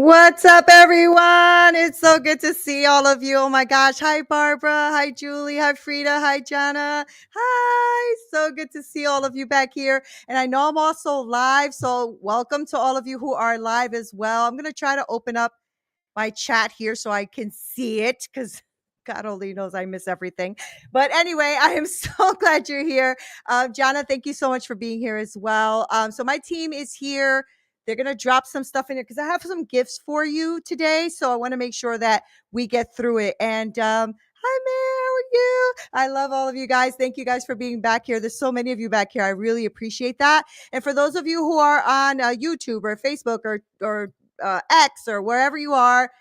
What's up, everyone? It's so good to see all of you. Oh my gosh. Hi, Barbara. Hi, Julie. Hi, Frida. Hi, Jana. Hi. So good to see all of you back here. And I know I'm also live. So, welcome to all of you who are live as well. I'm going to try to open up my chat here so I can see it because God only knows I miss everything. But anyway, I am so glad you're here. Jana, thank you so much for being here as well. So my team is here. They're going to drop some stuff in here because I have some gifts for you today. So I want to make sure that we get through it. And hi, Mary. How are you? I love all of you guys. Thank you guys for being back here. There's so many of you back here. I really appreciate that. And for those of you who are on YouTube or Facebook or X or wherever you are,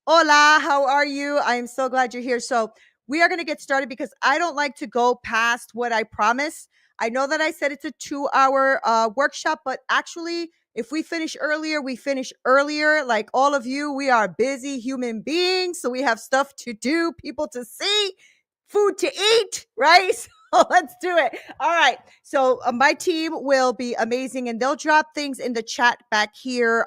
hola, how are you? I am so glad you're here. So, we are going to get started because I don't like to go past what I promise. I know that I said it's a 2 hour workshop, but actually, if we finish earlier, we finish earlier. Like all of you, we are busy human beings. So, we have stuff to do, people to see, food to eat, right? So, let's do it. All right. So, my team will be amazing and they'll drop things in the chat back here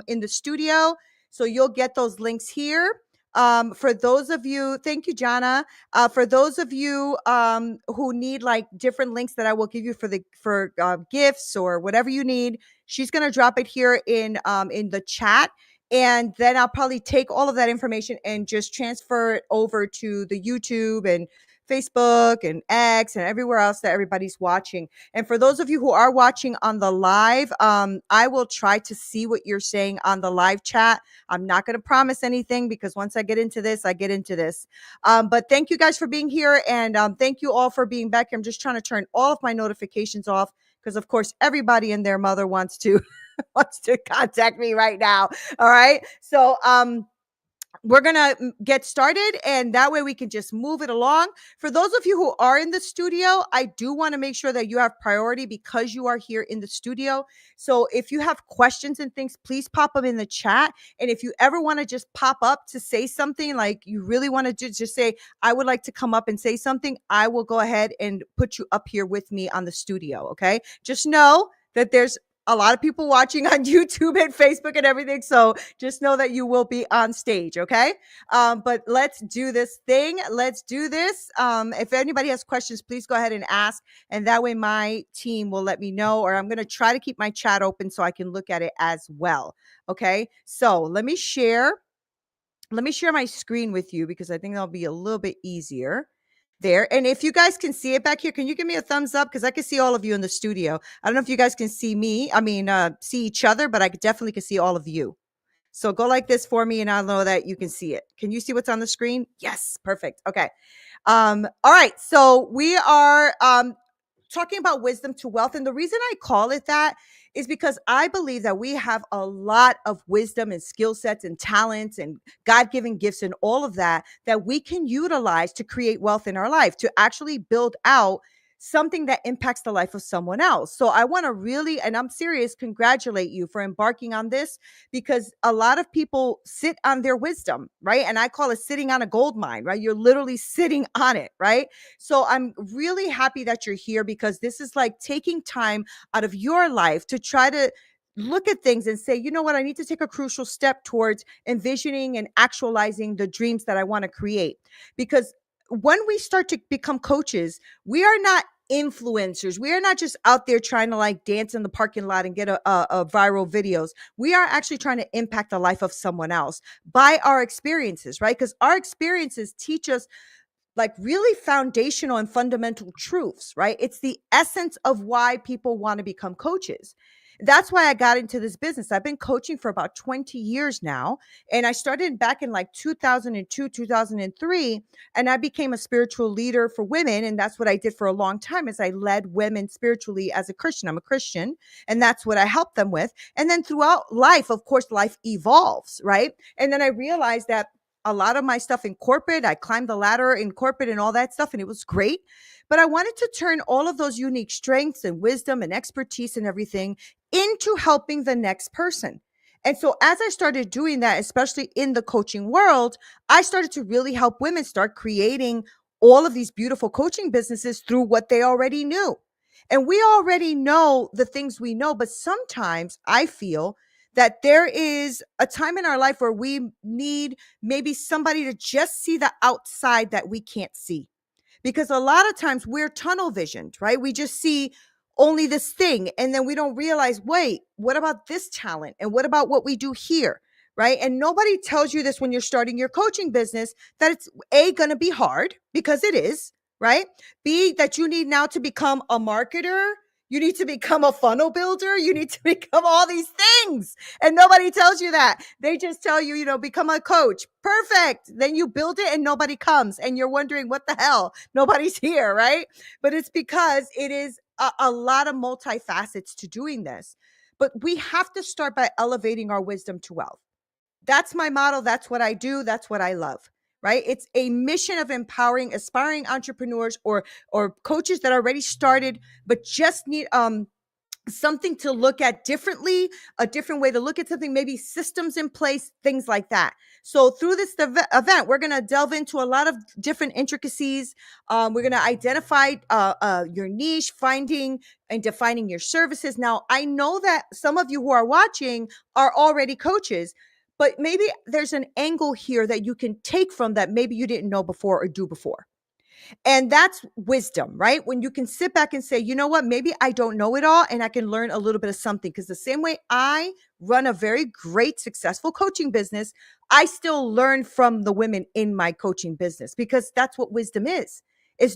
in the studio. So you'll get those links here. For those of you, thank you, Jana. For those of you who need like different links that I will give you for gifts or whatever you need, she's gonna drop it here in the chat, and then I'll probably take all of that information and just transfer it over to the YouTube and Facebook and X and everywhere else that everybody's watching. And for those of you who are watching on the live, I will try to see what you're saying on the live chat. I'm not going to promise anything because once I get into this, I get into this. But thank you guys for being here. And thank you all for being back here. I'm just trying to turn all of my notifications off because, of course, everybody and their mother wants to wants to contact me right now. All right. So, we're going to get started and that way we can just move it along. For those of you who are in the studio, I do want to make sure that you have priority because you are here in the studio. So if you have questions and things, please pop them in the chat. And if you ever want to just pop up to say something, like you really want to just say, I would like to come up and say something, I will go ahead and put you up here with me on the studio. Okay. Just know that there's a lot of people watching on YouTube and Facebook and everything. So just know that you will be on stage. Okay. But let's do this thing. Let's do this. If anybody has questions, please go ahead and ask. And that way my team will let me know, or I'm going to try to keep my chat open so I can look at it as well. Okay. So let me share my screen with you because I think that'll be a little bit easier there. And if you guys can see it back here, can you give me a thumbs up? Because I can see all of you in the studio. I don't know if you guys can see me. See each other, but I definitely can see all of you. So go like this for me and I'll know that you can see it. Can you see what's on the screen? Yes, perfect. Okay. All right. So we are talking about wisdom to wealth. And the reason I call it that is because I believe that we have a lot of wisdom and skill sets and talents and God-given gifts and all of that we can utilize to create wealth in our life, to actually build out something that impacts the life of someone else. So I want to really, and I'm serious, congratulate you for embarking on this, because a lot of people sit on their wisdom, right? And I call it sitting on a gold mine, right? You're literally sitting on it, right? So I'm really happy that you're here because this is like taking time out of your life to try to look at things and say, you know what, I need to take a crucial step towards envisioning and actualizing the dreams that I want to create. Because when we start to become coaches, we are not influencers. We are not just out there trying to like dance in the parking lot and get a viral videos. We are actually trying to impact the life of someone else by our experiences, right? Because our experiences teach us like really foundational and fundamental truths, right? It's the essence of why people want to become coaches. That's why I got into this business. I've been coaching for about 20 years now. And I started back in like 2002, 2003. And I became a spiritual leader for women. And that's what I did for a long time is I led women spiritually as a Christian. I'm a Christian. And that's what I helped them with. And then throughout life, of course, life evolves, right? And then I realized that a lot of my stuff in corporate, I climbed the ladder in corporate and all that stuff, and it was great. But I wanted to turn all of those unique strengths and wisdom and expertise and everything into helping the next person. And so as I started doing that, especially in the coaching world, I started to really help women start creating all of these beautiful coaching businesses through what they already knew. And we already know the things we know, but sometimes I feel that there is a time in our life where we need maybe somebody to just see the outside that we can't see, because a lot of times we're tunnel visioned, right? We just see only this thing, and then we don't realize, wait, what about this talent? And what about what we do here? Right. And nobody tells you this when you're starting your coaching business, that it's A, going to be hard, because it is, right? B, that you need now to become a marketer. You need to become a funnel builder. You need to become all these things. And nobody tells you that. They just tell you, become a coach. Perfect. Then you build it and nobody comes. And you're wondering, what the hell? Nobody's here, right? But it's because it is a lot of multifacets to doing this. But we have to start by elevating our wisdom to wealth. That's my model. That's what I do. That's what I love. Right? It's a mission of empowering aspiring entrepreneurs or coaches that already started but just need something to look at differently, a different way to look at something, maybe systems in place, things like that. So through this event, we're going to delve into a lot of different intricacies. We're going to identify your niche, finding and defining your services. Now, I know that some of you who are watching are already coaches, but maybe there's an angle here that you can take from that maybe you didn't know before or do before. And that's wisdom, right? When you can sit back and say, you know what, maybe I don't know it all and I can learn a little bit of something. Because the same way I run a very great, successful coaching business, I still learn from the women in my coaching business, because that's what wisdom is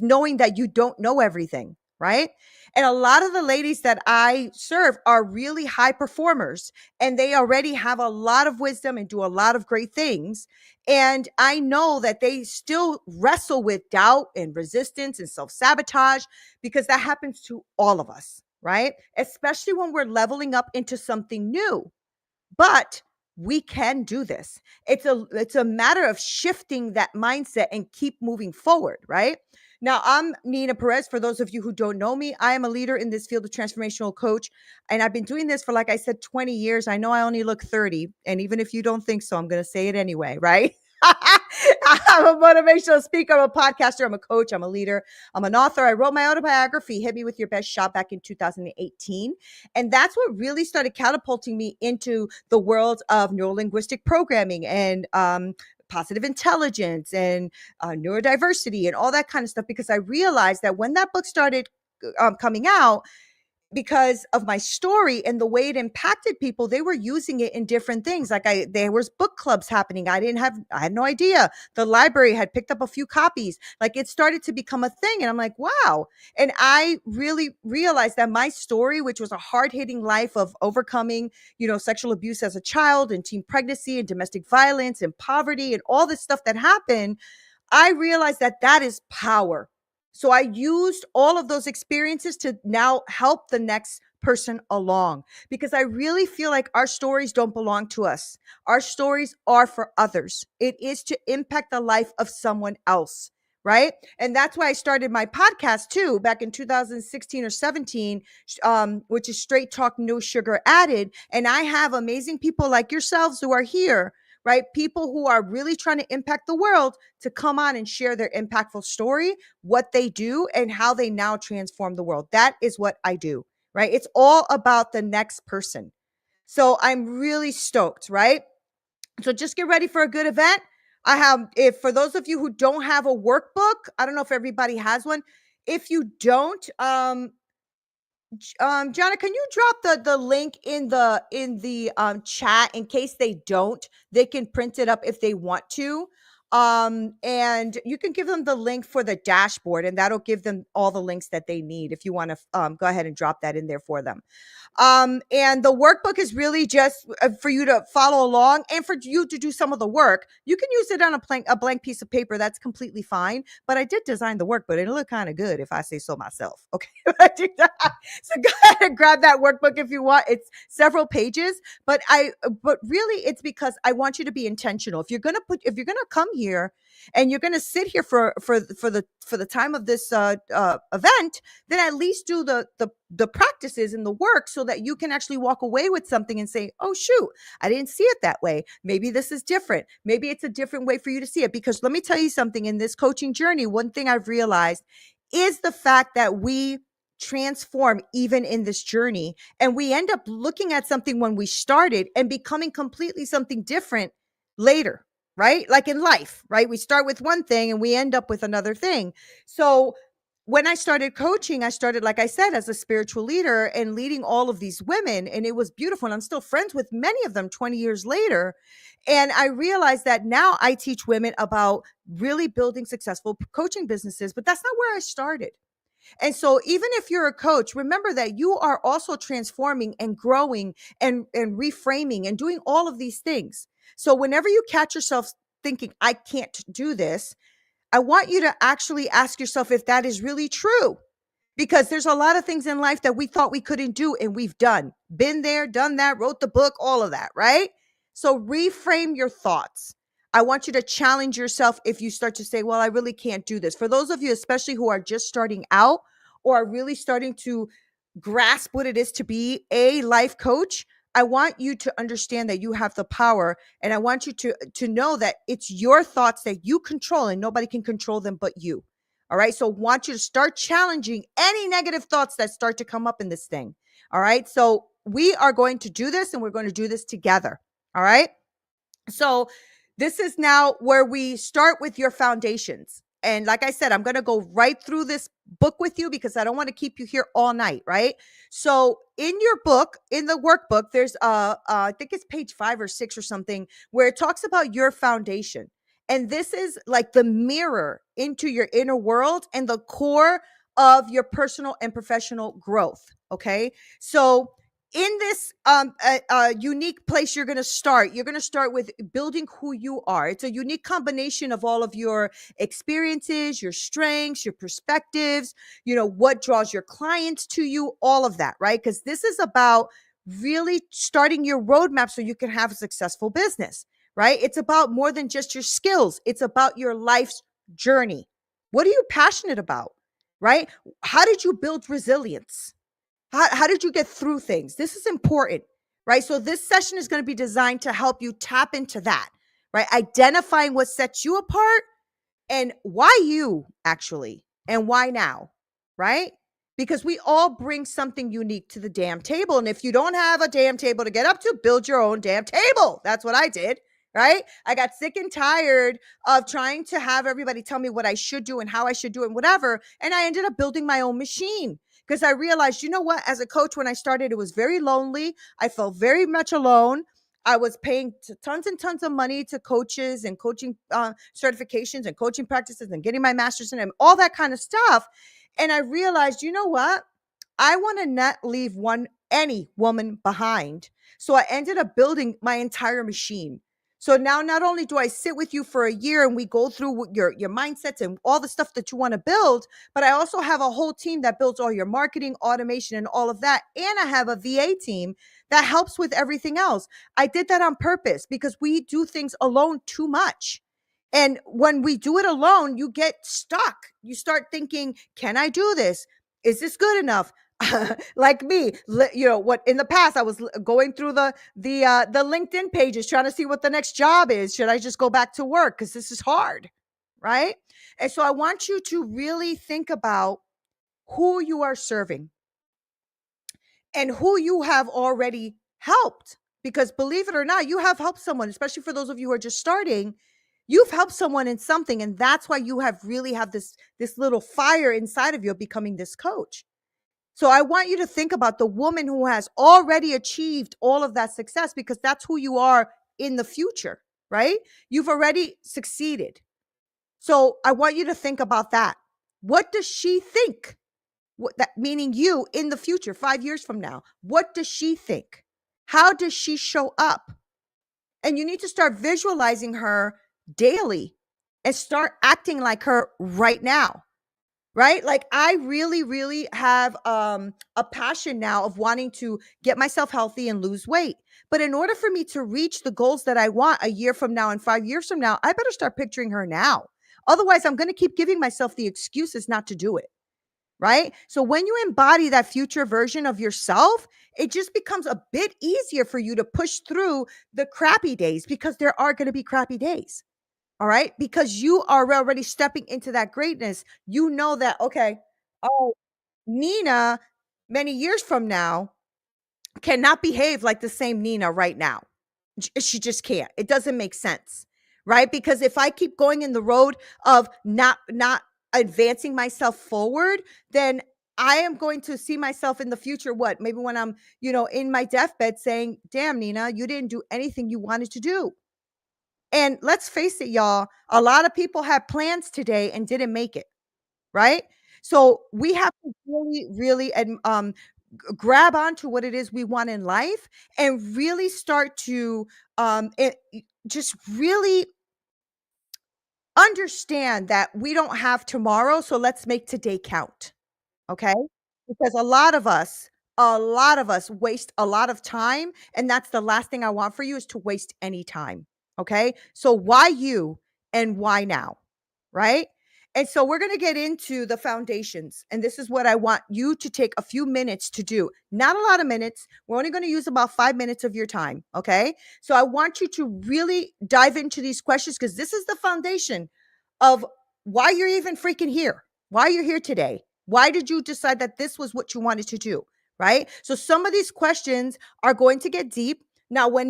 knowing that you don't know everything, right? And a lot of the ladies that I serve are really high performers, and they already have a lot of wisdom and do a lot of great things. And I know that they still wrestle with doubt and resistance and self-sabotage, because that happens to all of us, right? Especially when we're leveling up into something new. But we can do this. It's a matter of shifting that mindset and keep moving forward, right? Now, I'm Neena Perez. For those of you who don't know me, I am a leader in this field of transformational coach. And I've been doing this for, like I said, 20 years. I know I only look 30. And even if you don't think so, I'm going to say it anyway, right? I'm a motivational speaker. I'm a podcaster. I'm a coach. I'm a leader. I'm an author. I wrote my autobiography, Hit Me With Your Best Shot, back in 2018. And that's what really started catapulting me into the world of neurolinguistic programming and positive intelligence and neurodiversity and all that kind of stuff, because I realized that when that book started coming out, because of my story and the way it impacted people, they were using it in different things. Like there was book clubs happening. I had no idea. The library had picked up a few copies. Like, it started to become a thing. And I'm like, wow. And I really realized that my story, which was a hard-hitting life of overcoming, sexual abuse as a child and teen pregnancy and domestic violence and poverty and all this stuff that happened, I realized that that is power. So I used all of those experiences to now help the next person along, because I really feel like our stories don't belong to us. Our stories are for others. It is to impact the life of someone else, right? And that's why I started my podcast too, back in 2016 or 17, which is Straight Talk, No Sugar Added. And I have amazing people like yourselves who are here, right? People who are really trying to impact the world, to come on and share their impactful story, what they do, and how they now transform the world. That is what I do, right? It's all about the next person. So I'm really stoked, right? So just get ready for a good event. I have, if for those of you who don't have a workbook, I don't know if everybody has one. If you don't, Jana, can you drop the link in the chat, in case they don't, they can print it up if they want to. And you can give them the link for the dashboard, and that'll give them all the links that they need if you want to go ahead and drop that in there for them. And the workbook is really just for you to follow along and for you to do some of the work. You can use it on a blank piece of paper. That's completely fine. But I did design the work, but it'll look kind of good if I say so myself. Okay. So go ahead and grab that workbook if you want. It's several pages, but really it's because I want you to be intentional. If you're going to come here and you're going to sit here for the time of this event, then at least do the practices and the work, so that you can actually walk away with something and say, oh shoot, I didn't see it that way. Maybe this is different. Maybe it's a different way for you to see it. Because let me tell you something, in this coaching journey, one thing I've realized is the fact that we transform even in this journey. And we end up looking at something when we started and becoming completely something different later, right? Like in life, right? We start with one thing and we end up with another thing. So when I started coaching, I started, like I said, as a spiritual leader and leading all of these women. And it was beautiful. And I'm still friends with many of them 20 years later. And I realized that now I teach women about really building successful coaching businesses, but that's not where I started. And so even if you're a coach, remember that you are also transforming and growing and reframing and doing all of these things. So whenever you catch yourself thinking, I can't do this, I want you to actually ask yourself if that is really true. Because there's a lot of things in life that we thought we couldn't do and we've done. Been there, done that, wrote the book, all of that, right? So reframe your thoughts. I want you to challenge yourself if you start to say, well, I really can't do this. For those of you, especially who are just starting out or are really starting to grasp what it is to be a life coach, I want you to understand that you have the power, and I want you to know that it's your thoughts that you control and nobody can control them but you. All right? So I want you to start challenging any negative thoughts that start to come up in this thing. All right? So we are going to do this and we're going to do this together. All right? So this is now where we start with your foundations. And like I said, I'm going to go right through this book with you because I don't want to keep you here all night, right? So in your book, in the workbook, there's I think it's page 5 or 6 or something where it talks about your foundation. And this is like the mirror into your inner world and the core of your personal and professional growth, okay? So in this unique place you're going to start with building who you are. It's a unique combination of all of your experiences, your strengths, your perspectives, what draws your clients to you, all of that, right? Because this is about really starting your roadmap so you can have a successful business, right? It's about more than just your skills. It's about your life's journey. What are you passionate about, right? How did you build resilience? How did you get through things? This is important, right? So this session is going to be designed to help you tap into that, right? Identifying what sets you apart and why you actually, and why now, right? Because we all bring something unique to the damn table. And if you don't have a damn table to get up to, build your own damn table. That's what I did, right? I got sick and tired of trying to have everybody tell me what I should do and how I should do it and whatever. And I ended up building my own machine because I realized, you know what, as a coach, when I started, it was very lonely. I felt very much alone. I was paying tons and tons of money to coaches and coaching certifications and coaching practices and getting my master's in and all that kind of stuff. And I realized, you know what? I want to not leave any woman behind. So I ended up building my entire machine. So now not only do I sit with you for a year and we go through your mindsets and all the stuff that you want to build, but I also have a whole team that builds all your marketing, automation, and all of that. And I have a VA team that helps with everything else. I did that on purpose because we do things alone too much. And when we do it alone, you get stuck. You start thinking, can I do this? Is this good enough? Like me, what in the past I was going through the LinkedIn pages trying to see what the next job is. Should I just go back to work because this is hard, right? And so I want you to really think about who you are serving and who you have already helped. Because believe it or not, you have helped someone, especially for those of you who are just starting. You've helped someone in something, and that's why you have this little fire inside of you of becoming this coach. So I want you to think about the woman who has already achieved all of that success because that's who you are in the future, right? You've already succeeded. So I want you to think about that. What does she think? That meaning you in the future, 5 years from now. What does she think? How does she show up? And you need to start visualizing her daily and start acting like her right now. Right? Like I really, really have a passion now of wanting to get myself healthy and lose weight. But in order for me to reach the goals that I want a year from now and 5 years from now, I better start picturing her now. Otherwise, I'm going to keep giving myself the excuses not to do it. Right? So when you embody that future version of yourself, it just becomes a bit easier for you to push through the crappy days because there are going to be crappy days. All right. Because you are already stepping into that greatness. You know that, okay, oh, Nina, many years from now, cannot behave like the same Nina right now. She just can't. It doesn't make sense, right? Because if I keep going in the road of not advancing myself forward, then I am going to see myself in the future. What? Maybe when I'm, in my deathbed saying, damn, Nina, you didn't do anything you wanted to do. And let's face it, y'all, a lot of people had plans today and didn't make it, right? So we have to really, really grab onto what it is we want in life and really start to just really understand that we don't have tomorrow. So let's make today count. Okay? Because a lot of us waste a lot of time, and that's the last thing I want for you is to waste any time. Okay? So why you and why now? Right? And so we're going to get into the foundations. And this is what I want you to take a few minutes to do. Not a lot of minutes. We're only going to use about 5 minutes of your time. Okay. So I want you to really dive into these questions because this is the foundation of why you're even freaking here, why you're here today. Why did you decide that this was what you wanted to do? Right. So some of these questions are going to get deep. Now, when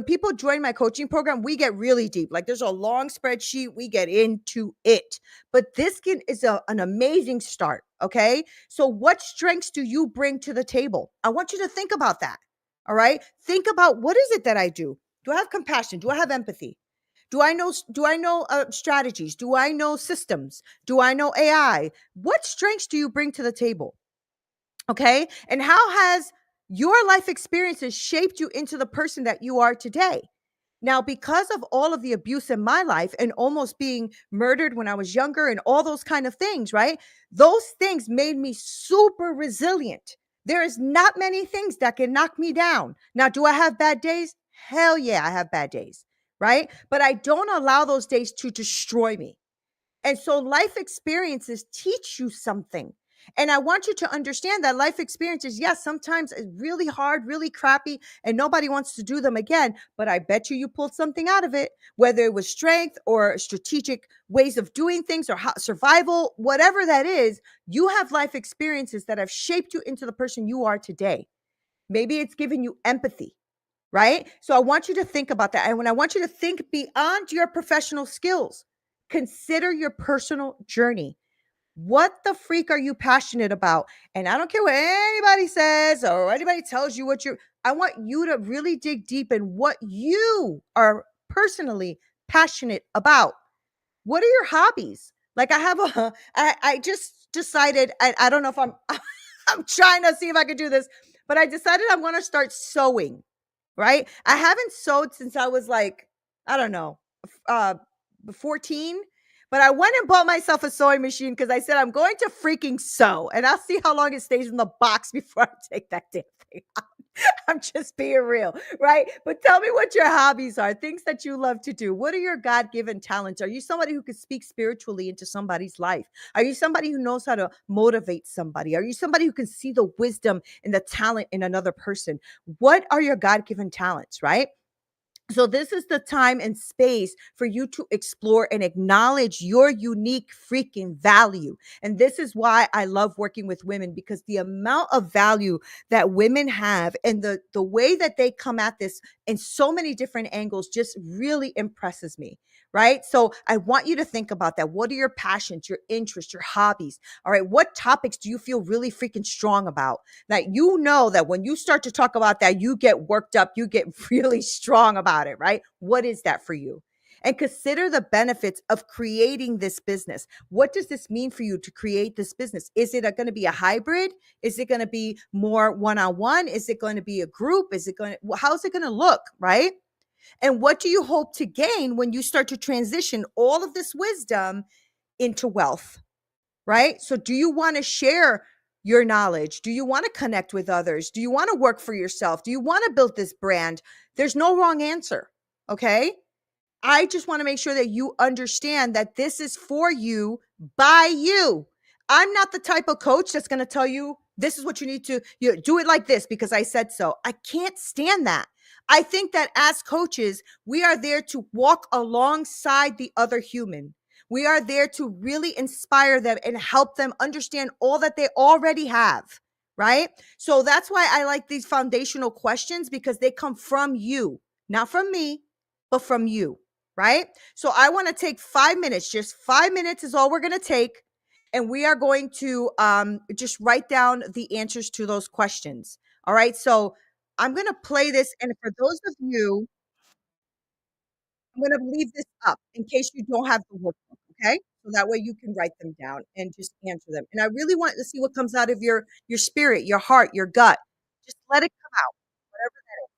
people join my coaching program, we get really deep. Like there's a long spreadsheet, we get into it. But is an amazing start. Okay. So, what strengths do you bring to the table? I want you to think about that. All right. Think about what is it that I do? Do I have compassion? Do I have empathy? Do I know strategies? Do I know systems? Do I know AI? What strengths do you bring to the table? Okay. And how has your life experiences shaped you into the person that you are today? Now, because of all of the abuse in my life and almost being murdered when I was younger and all those kind of things, right? Those things made me super resilient. There is not many things that can knock me down. Now, do I have bad days? Hell yeah, I have bad days, right? But I don't allow those days to destroy me. And so life experiences teach you something. And I want you to understand that life experiences, yes, sometimes it's really hard, really crappy, and nobody wants to do them again. But I bet you pulled something out of it, whether it was strength or strategic ways of doing things or survival, whatever that is, you have life experiences that have shaped you into the person you are today. Maybe it's given you empathy, right? So I want you to think about that. And when I want you to think beyond your professional skills, consider your personal journey. What the freak are you passionate about? And I don't care what anybody says or anybody tells you I want you to really dig deep in what you are personally passionate about. What are your hobbies? Like I just decided, I don't know if I'm trying to see if I could do this, but I decided I'm going to start sewing, right? I haven't sewed since I was like, I don't know, uh, 14. But I went and bought myself a sewing machine because I said I'm going to freaking sew, and I'll see how long it stays in the box before I take that damn thing out. I'm just being real, right? But tell me what your hobbies are, things that you love to do. What are your God given talents? Are you somebody who can speak spiritually into somebody's life? Are you somebody who knows how to motivate somebody? Are you somebody who can see the wisdom and the talent in another person? What are your God given talents, right? So, this is the time and space for you to explore and acknowledge your unique freaking value. And this is why I love working with women because the amount of value that women have and the way that they come at this in so many different angles just really impresses me. Right. So, I want you to think about that. What are your passions, your interests, your hobbies? All right. What topics do you feel really freaking strong about? That you know that when you start to talk about that, you get worked up, you get really strong about it, right? What is that for you? And consider the benefits of creating this business. What does this mean for you to create this business? Is it going to be a hybrid? Is it going to be more one-on-one? Is it going to be a group? How's it going to look, right? And what do you hope to gain when you start to transition all of this wisdom into wealth? Right? So do you want to share your knowledge? Do you want to connect with others? Do you want to work for yourself? Do you want to build this brand? There's no wrong answer. Okay. I just want to make sure that you understand that this is for you by you. I'm not the type of coach that's going to tell you this is what you need to do it like this because I said so. I can't stand that. I think that as coaches, we are there to walk alongside the other human. We are there to really inspire them and help them understand all that they already have, right? So that's why I like these foundational questions because they come from you, not from me, but from you, right? So I want to take 5 minutes, just 5 minutes is all we're going to take. And we are going to just write down the answers to those questions. All right. So I'm going to play this. And for those of you, I'm going to leave this up in case you don't have the workbook. Okay. So that way you can write them down and just answer them. And I really want to see what comes out of your spirit, your heart, your gut. Just let it come out, whatever that is.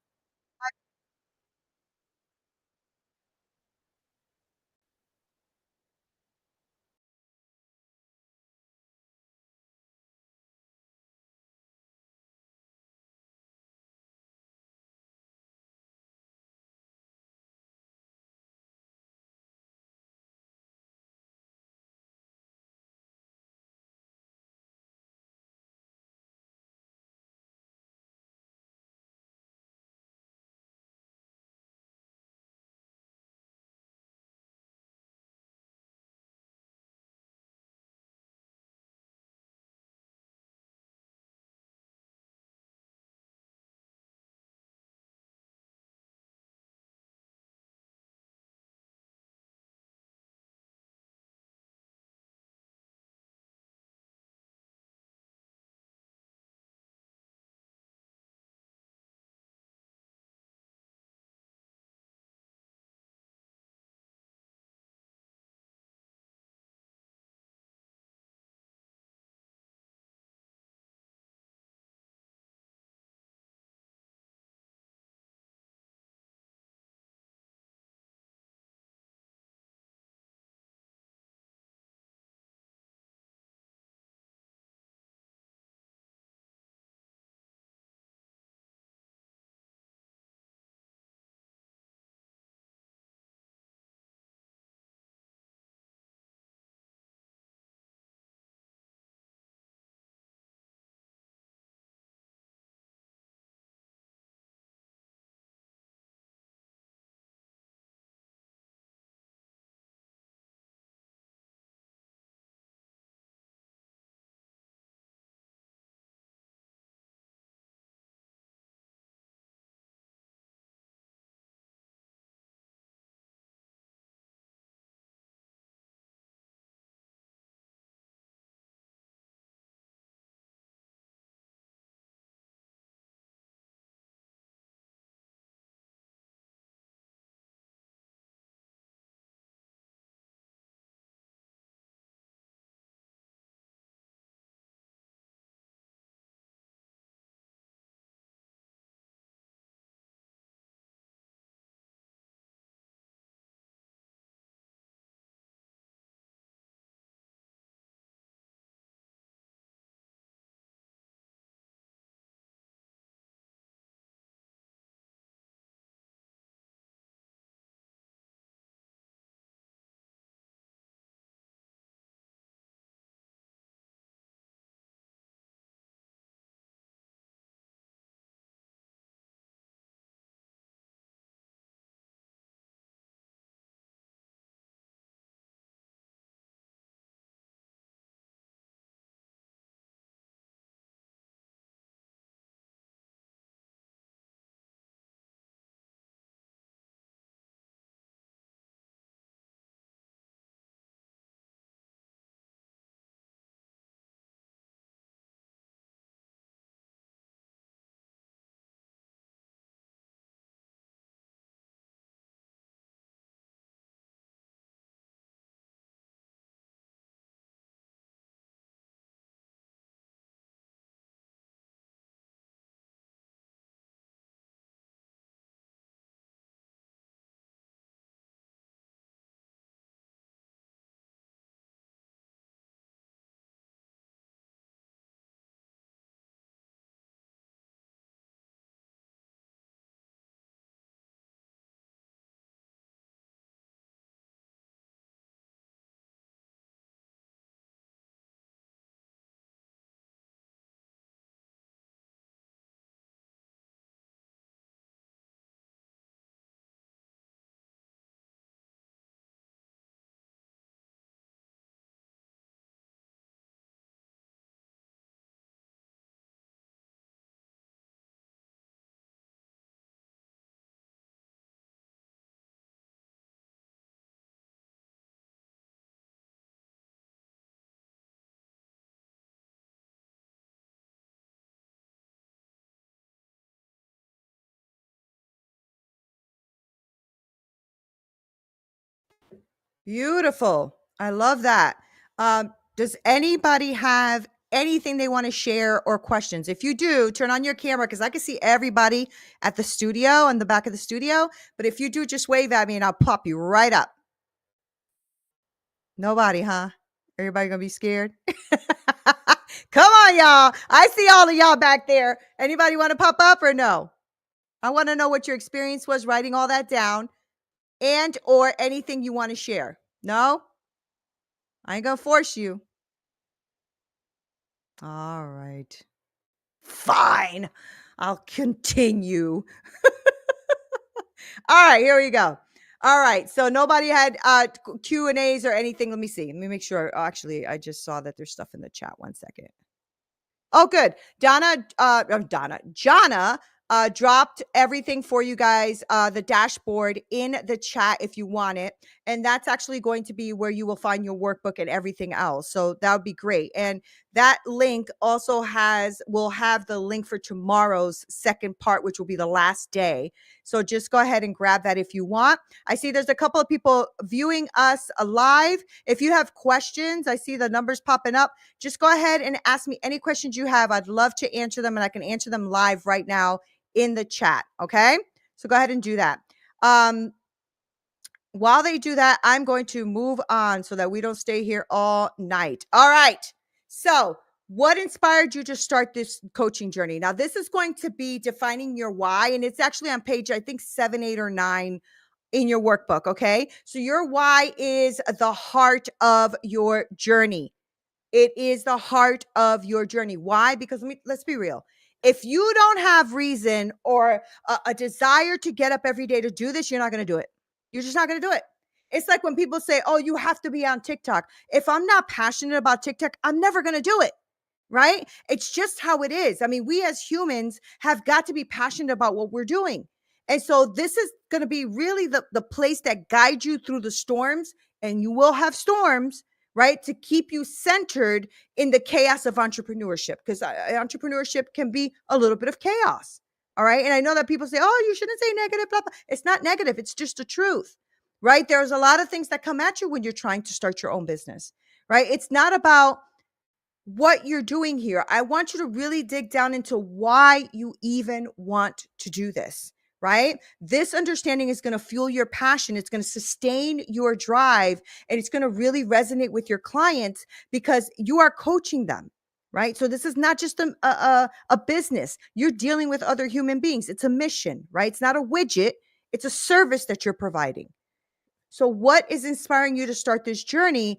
Beautiful. I love that. Does anybody have anything they want to share or questions? If you do, turn on your camera because I can see everybody at the studio in the back of the studio. But if you do, just wave at me and I'll pop you right up. Nobody, huh? Everybody gonna be scared? Come on, y'all. I see all of y'all back there. Anybody want to pop up or no? I want to know what your experience was writing all that down and or anything you want to share. No? I ain't gonna force you. All right. Fine. I'll continue. All right, here we go. All right. So nobody had Q&As or anything. Let me see. Let me make sure. Oh, actually, I just saw that there's stuff in the chat. One second. Oh, good. Jana dropped everything for you guys, the dashboard in the chat if you want it. And that's actually going to be where you will find your workbook and everything else. So that would be great. And that link also will have the link for tomorrow's second part, which will be the last day. So just go ahead and grab that if you want. I see there's a couple of people viewing us live. If you have questions, I see the numbers popping up. Just go ahead and ask me any questions you have. I'd love to answer them, and I can answer them live right now in the chat. Okay. So go ahead and do that. While they do that, I'm going to move on so that we don't stay here all night. All right. So, what inspired you to start this coaching journey? Now, this is going to be defining your why, and it's actually on page, I think, 7, 8, or 9 in your workbook. Okay. So, your why is the heart of your journey. It is the heart of your journey. Why? Because let's be real. If you don't have reason or a desire to get up every day to do this, you're not going to do it. You're just not going to do it. It's like when people say, oh, you have to be on TikTok. If I'm not passionate about TikTok, I'm never going to do it. Right? It's just how it is. I mean, we as humans have got to be passionate about what we're doing. And so this is going to be really the place that guides you through the storms, and you will have storms, right? To keep you centered in the chaos of entrepreneurship, because entrepreneurship can be a little bit of chaos. All right. And I know that people say, oh, you shouldn't say negative, blah, blah. It's not negative. It's just the truth, right? There's a lot of things that come at you when you're trying to start your own business, right? It's not about what you're doing here. I want you to really dig down into why you even want to do this, right? This understanding is going to fuel your passion. It's going to sustain your drive, and it's going to really resonate with your clients because you are coaching them, right? So this is not just a business. You're dealing with other human beings. It's a mission, right? It's not a widget. It's a service that you're providing. So what is inspiring you to start this journey?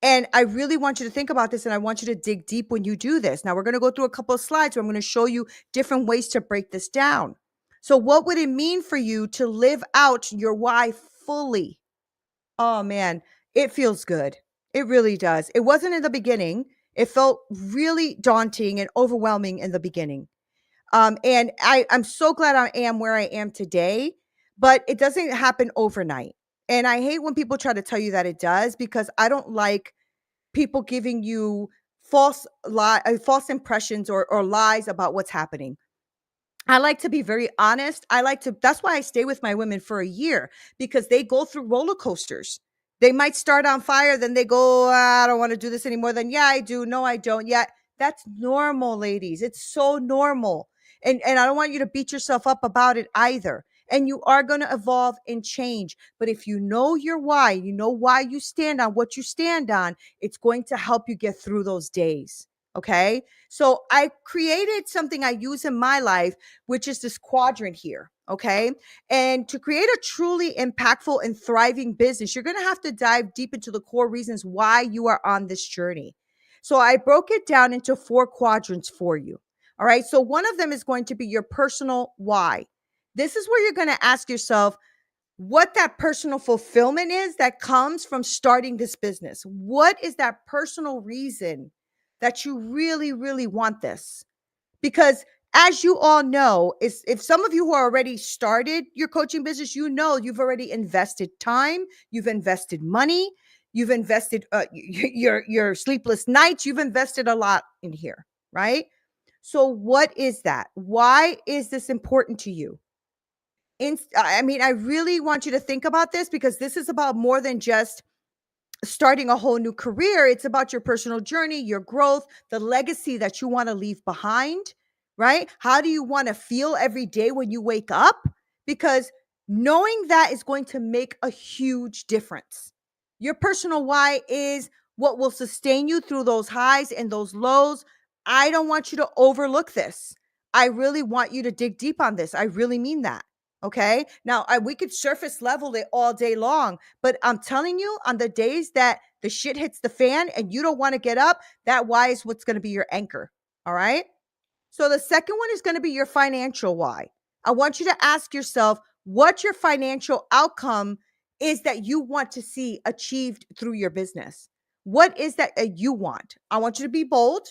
And I really want you to think about this, and I want you to dig deep when you do this. Now, we're going to go through a couple of slides where I'm going to show you different ways to break this down. So what would it mean for you to live out your why fully? Oh, man, it feels good. It really does. It wasn't in the beginning. It felt really daunting and overwhelming in the beginning. And I'm so glad I am where I am today, but it doesn't happen overnight. And I hate when people try to tell you that it does, because I don't like people giving you false impressions or lies about what's happening. I like to be very honest. That's why I stay with my women for a year, because they go through roller coasters. They might start on fire, then they go, I don't want to do this anymore. Then, yeah, I do. No, I don't. Yeah, that's normal, ladies. It's so normal. And I don't want you to beat yourself up about it either. And you are going to evolve and change. But if you know your why, you know why you stand on what you stand on, it's going to help you get through those days. Okay. So I created something I use in my life, which is this quadrant here. Okay. And to create a truly impactful and thriving business, you're going to have to dive deep into the core reasons why you are on this journey. So I broke it down into 4 quadrants for you. All right. So one of them is going to be your personal why. This is where you're going to ask yourself what that personal fulfillment is that comes from starting this business. What is that personal reason that you really, really want this? Because as you all know, if some of you who are already started your coaching business, you know you've already invested time, you've invested money, you've invested your sleepless nights, you've invested a lot in here, right? So what is that? Why is this important to you? I mean, I really want you to think about this, because this is about more than just starting a whole new career. It's about your personal journey, your growth, the legacy that you want to leave behind, right? How do you want to feel every day when you wake up? Because knowing that is going to make a huge difference. Your personal why is what will sustain you through those highs and those lows. I don't want you to overlook this. I really want you to dig deep on this. I really mean that. Okay. Now, we could surface level it all day long, but I'm telling you, on the days that the shit hits the fan and you don't want to get up, that why is what's going to be your anchor. All right. So the second one is going to be your financial why. I want you to ask yourself what your financial outcome is that you want to see achieved through your business. What is that you want? I want you to be bold.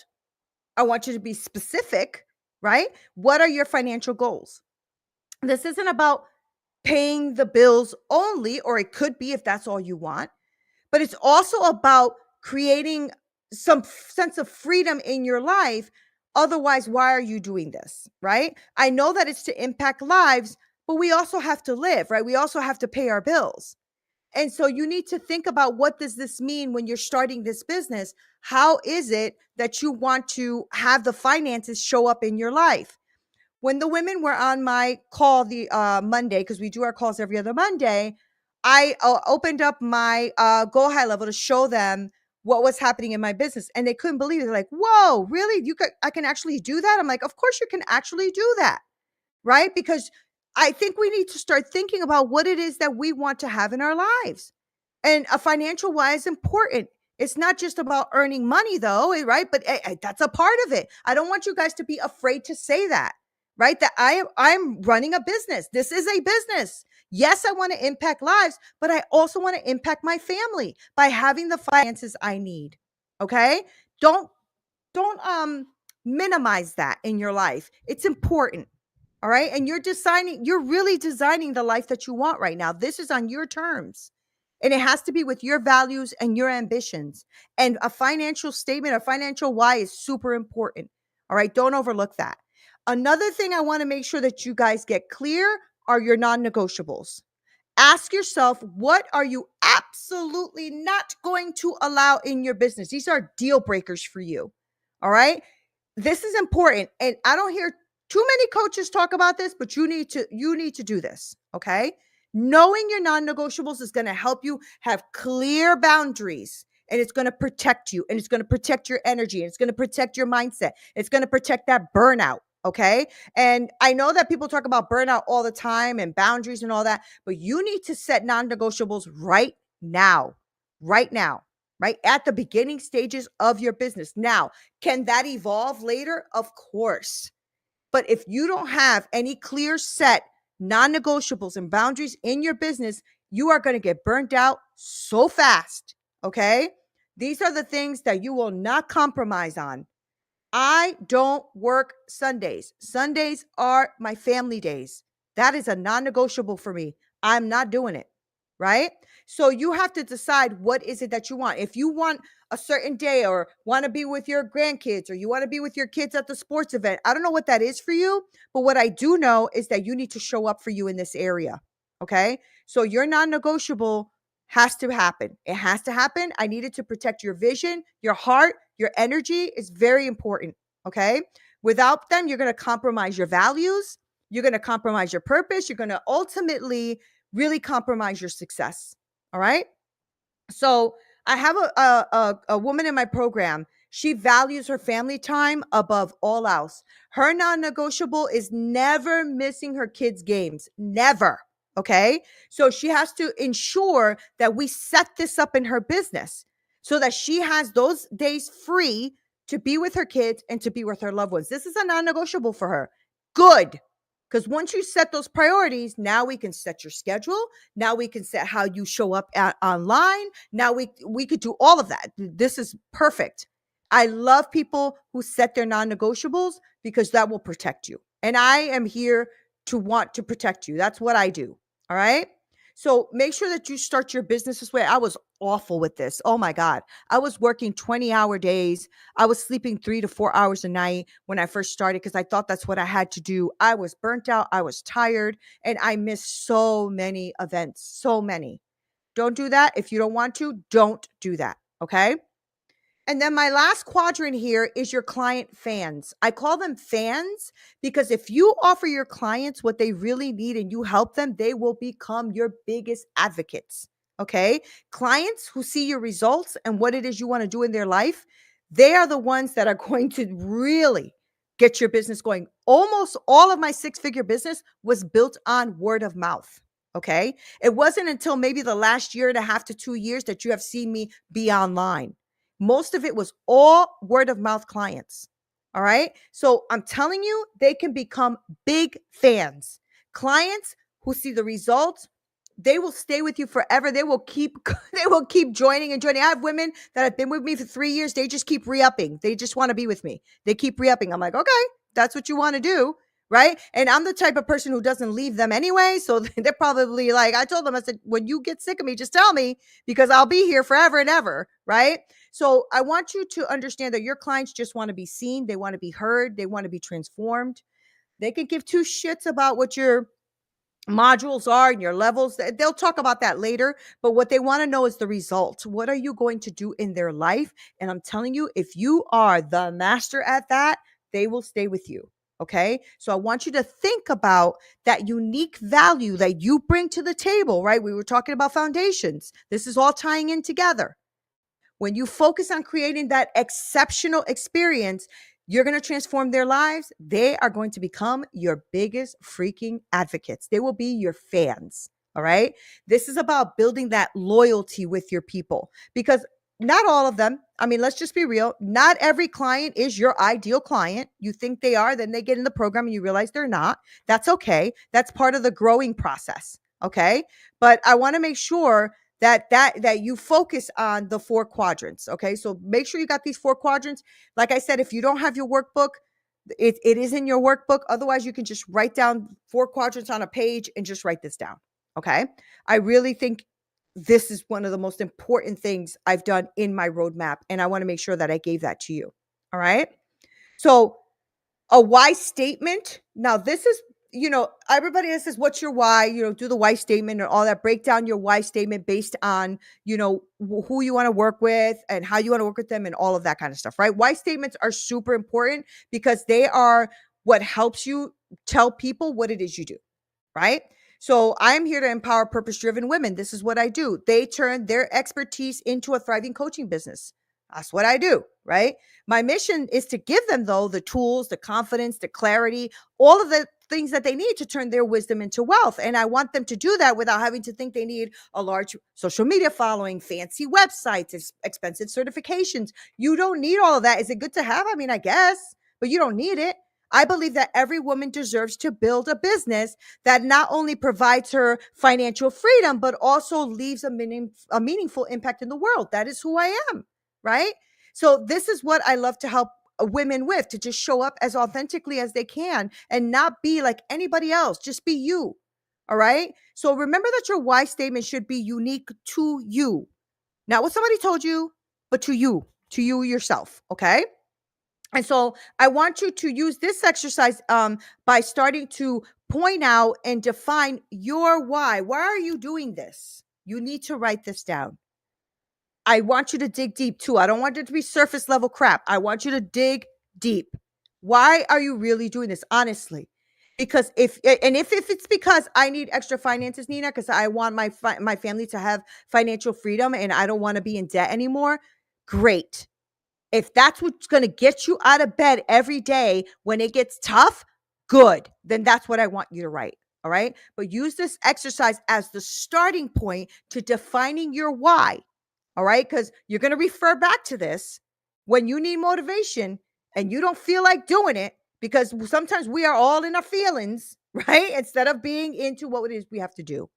I want you to be specific, right? What are your financial goals? This isn't about paying the bills only, or it could be if that's all you want, but it's also about creating some sense of freedom in your life. Otherwise, why are you doing this? Right? I know that it's to impact lives, but we also have to live, right? We also have to pay our bills. And so you need to think about, what does this mean when you're starting this business? How is it that you want to have the finances show up in your life? When the women were on my call the Monday, because we do our calls every other Monday, I opened up my Go High Level to show them what was happening in my business, and they couldn't believe it. They're like, "Whoa, really? I can actually do that?" I'm like, "Of course you can actually do that, right?" Because I think we need to start thinking about what it is that we want to have in our lives. And a financial why is important. It's not just about earning money, though, right? But that's a part of it. I don't want you guys to be afraid to say that, right? That I'm running a business. This is a business. Yes, I want to impact lives, but I also want to impact my family by having the finances I need. Okay? Don't don't minimize that in your life. It's important. All right? And you're really designing the life that you want right now. This is on your terms. And it has to be with your values and your ambitions. And a financial statement, a financial why is super important. All right? Don't overlook that. Another thing I want to make sure that you guys get clear are your non-negotiables. Ask yourself, what are you absolutely not going to allow in your business? These are deal breakers for you. All right? This is important, and I don't hear too many coaches talk about this, but you need to do this, okay? Knowing your non-negotiables is going to help you have clear boundaries, and it's going to protect you, and it's going to protect your energy, and it's going to protect your mindset. It's going to protect that burnout, okay? And I know that people talk about burnout all the time and boundaries and all that, but you need to set non-negotiables now. Right now. Right at the beginning stages of your business. Now, can that evolve later? Of course. But if you don't have any clear set non negotiables and boundaries in your business, you are going to get burnt out so fast. Okay. These are the things that you will not compromise on. I don't work Sundays. Sundays are my family days. That is a non negotiable for me. I'm not doing it. Right. So you have to decide, what is it that you want. If you want a certain day, or want to be with your grandkids, or you want to be with your kids at the sports event, I don't know what that is for you. But what I do know is that you need to show up for you in this area. Okay. So your non negotiable has to happen. It has to happen. I needed to protect your vision, your heart, your energy is very important. Okay. Without them, you're going to compromise your values. You're going to compromise your purpose. You're going to ultimately really compromise your success. All right. So I have a woman in my program. She values her family time above all else. Her non-negotiable is never missing her kids' games. Never. Okay. So she has to ensure that we set this up in her business so that she has those days free to be with her kids and to be with her loved ones. This is a non-negotiable for her. Good. Because once you set those priorities, now we can set your schedule. Now we can set how you show up online. Now we could do all of that. This is perfect. I love people who set their non-negotiables, because that will protect you. And I am here to want to protect you. That's what I do. All right. So make sure that you start your business this way. I was awful with this. Oh my God. I was working 20-hour days. I was sleeping 3 to 4 hours a night when I first started, because I thought that's what I had to do. I was burnt out. I was tired, and I missed so many events, so many. Don't do that. If you don't want to, don't do that. Okay. And then my last quadrant here is your client fans. I call them fans because if you offer your clients what they really need and you help them, they will become your biggest advocates. Okay. Clients who see your results and what it is you want to do in their life, they are the ones that are going to really get your business going. Almost all of my six-figure business was built on word of mouth. Okay. It wasn't until maybe the last year and a half to 2 years that you have seen me be online. Most of it was all word of mouth clients. All right. So I'm telling you, they can become big fans. Clients who see the results, they will stay with you forever. They will keep they will keep joining and joining. I have women that have been with me for 3 years. They just keep re-upping. They just want to be with me. They keep re-upping. I'm like, okay, that's what you want to do. Right. And I'm the type of person who doesn't leave them anyway. So they're probably like, I told them, I said, when you get sick of me, just tell me because I'll be here forever and ever. Right. So I want you to understand that your clients just want to be seen. They want to be heard. They want to be transformed. They can give two shits about what your modules are and your levels. They'll talk about that later. But what they want to know is the results. What are you going to do in their life? And I'm telling you, if you are the master at that, they will stay with you. Okay. So I want you to think about that unique value that you bring to the table, right? We were talking about foundations. This is all tying in together. When you focus on creating that exceptional experience, you're going to transform their lives. They are going to become your biggest freaking advocates. They will be your fans. All right. This is about building that loyalty with your people because not all of them, I mean, let's just be real. Not every client is your ideal client. You think they are, then they get in the program and you realize they're not. That's okay. That's part of the growing process. Okay. But I want to make sure that you focus on the four quadrants. Okay. So make sure you got these four quadrants. Like I said, if you don't have your workbook, it is in your workbook. Otherwise, you can just write down four quadrants on a page and just write this down. Okay. I really think this is one of the most important things I've done in my roadmap. And I want to make sure that I gave that to you. All right. So a why statement. Now, this is, everybody says, what's your why? Do the why statement and all that. Break down your why statement based on, who you want to work with and how you want to work with them and all of that kind of stuff, right? Why statements are super important because they are what helps you tell people what it is you do, right? So I'm here to empower purpose-driven women. This is what I do. They turn their expertise into a thriving coaching business. That's what I do, right? My mission is to give them, though, the tools, the confidence, the clarity, all of the things that they need to turn their wisdom into wealth. And I want them to do that without having to think they need a large social media following, fancy websites, expensive certifications. You don't need all of that. Is it good to have? I mean, I guess, but you don't need it. I believe that every woman deserves to build a business that not only provides her financial freedom, but also leaves a meaningful impact in the world. That is who I am, right? So this is what I love to help women with, to just show up as authentically as they can and not be like anybody else. Just be you. All right. So remember that your why statement should be unique to you, not what somebody told you, but to you yourself. Okay. And so I want you to use this exercise by starting to point out and define your why. Why are you doing this? You need to write this down. I want you to dig deep too. I don't want it to be surface level crap. I want you to dig deep. Why are you really doing this? Honestly. Because if it's because I need extra finances, Neena, because I want my family to have financial freedom and I don't want to be in debt anymore, great. If that's what's going to get you out of bed every day when it gets tough, good. Then that's what I want you to write. All right. But use this exercise as the starting point to defining your why. All right. Because you're going to refer back to this when you need motivation and you don't feel like doing it, because sometimes we are all in our feelings, right? Instead of being into what it is we have to do.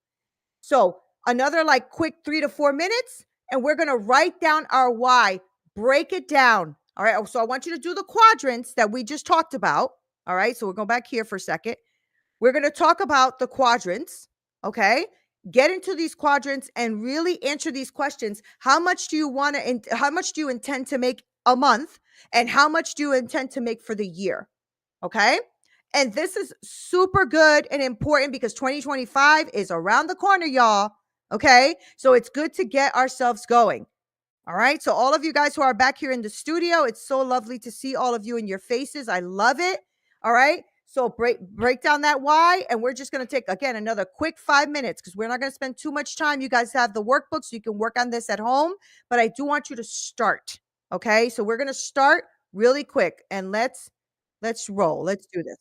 So another like quick 3 to 4 minutes, and we're going to write down our why. Break it down. All right. So I want you to do the quadrants that we just talked about. All right. So we're going back here for a second. We're going to talk about the quadrants. Okay. Get into these quadrants and really answer these questions. How much do you want to, how much do you intend to make a month? And how much do you intend to make for the year? Okay. And this is super good and important because 2025 is around the corner, y'all. Okay. So it's good to get ourselves going. All right. So, all of you guys who are back here in the studio, it's so lovely to see all of you in your faces. I love it. All right. So break down that why, and we're just going to take again another quick 5 minutes because we're not going to spend too much time. You guys have the workbook, so you can work on this at home. But I do want you to start. Okay. So we're going to start really quick, and let's roll. Let's do this.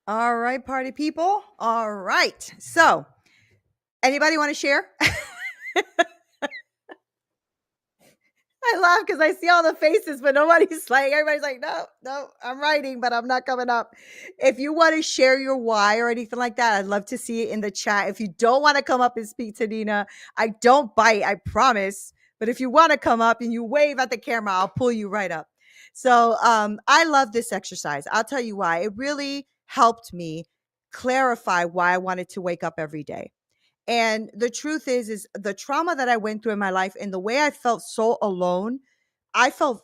All right, party people. All right. So, anybody want to share? I laugh because I see all the faces, but nobody's like, everybody's like, no, no, I'm writing, but I'm not coming up. If you want to share your why or anything like that, I'd love to see it in the chat. If you don't want to come up and speak to Nina, I don't bite, I promise. But if you want to come up and you wave at the camera, I'll pull you right up. So I love this exercise. I'll tell you why. It really helped me clarify why I wanted to wake up every day. And the truth is the trauma that I went through in my life and the way I felt so alone, I felt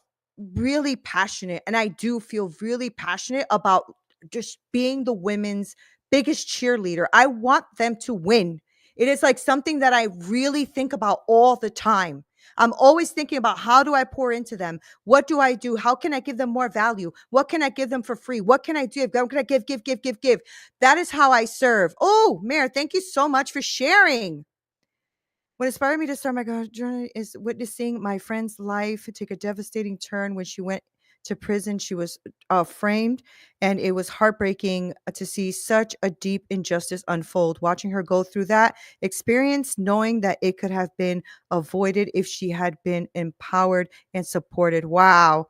really passionate, and I do feel really passionate about just being the women's biggest cheerleader. I want them to win. It is like something that I really think about all the time. I'm always thinking about how do I pour into them? What do I do? How can I give them more value? What can I give them for free? What can I do? What can I give? That is how I serve. Oh, Mayor, thank you so much for sharing. What inspired me to start my journey is witnessing my friend's life take a devastating turn when she went to prison. She was framed, and it was heartbreaking to see such a deep injustice unfold. Watching her go through that experience, knowing that it could have been avoided if she had been empowered and supported. Wow,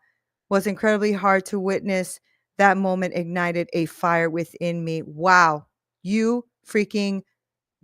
was incredibly hard to witness. That moment ignited a fire within me. Wow, you freaking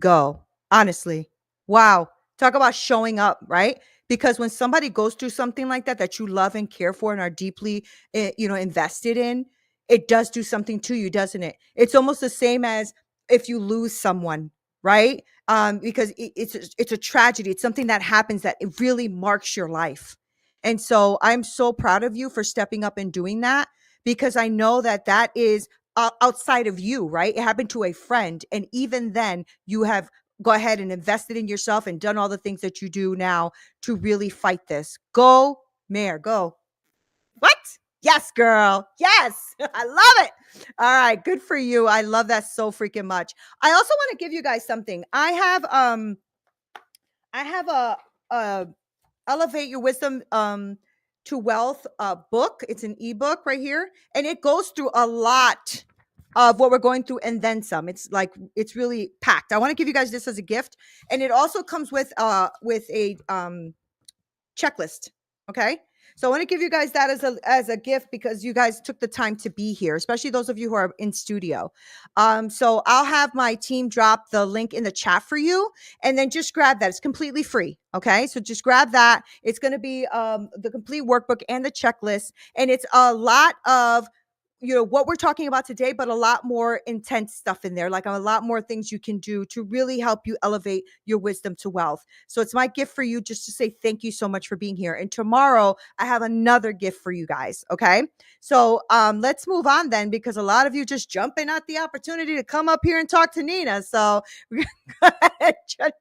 go. Honestly. Wow. Talk about showing up, right? Because when somebody goes through something like that that you love and care for and are deeply invested in, it does do something to you, doesn't it? It's almost the same as if you lose someone, right? Because it's a tragedy. It's something that happens that it really marks your life. And so I'm so proud of you for stepping up and doing that, because I know that that is outside of you, right? It happened to a friend. And even then, you have go ahead and invested in yourself and done all the things that you do now to really fight this. Go, Mayor, go. What? Yes, girl. Yes. I love it. All right. Good for you. I love that so freaking much. I also want to give you guys something. I have a Elevate Your Wisdom to Wealth book. It's an ebook right here, and it goes through a lot of what we're going through and then some. It's like it's really packed. I want to give you guys this as a gift, and it also comes with a checklist. Okay. So I want to give you guys that as a gift because you guys took the time to be here, especially those of you who are in studio. So I'll have my team drop the link in the chat for you, and then just grab that. It's completely free. Okay. So just grab that. It's going to be the complete workbook and the checklist, and it's a lot of what we're talking about today, but a lot more intense stuff in there, like a lot more things you can do to really help you elevate your wisdom to wealth. So it's my gift for you just to say thank you so much for being here. And tomorrow I have another gift for you guys. Okay. So let's move on then, because a lot of you just jumping at the opportunity to come up here and talk to Nina. So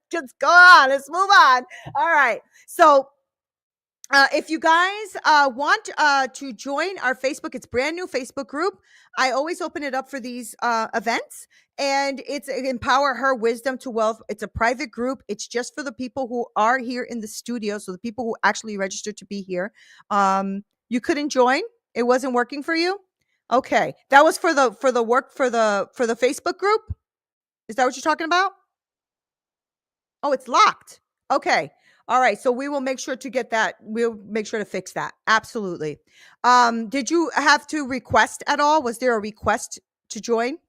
just go on. Let's move on. All right. So if you guys want to join our Facebook, it's brand new Facebook group. I always open it up for these events, and it's Empower Her Wisdom to Wealth. It's a private group. It's just for the people who are here in the studio, so the people who actually registered to be here. You couldn't join. It wasn't working for you. Okay, that was for the Facebook group. Is that what you're talking about? Oh, it's locked. Okay. All right. So we will make sure to get that. We'll make sure to fix that. Absolutely. Did you have to request at all? Was there a request to join?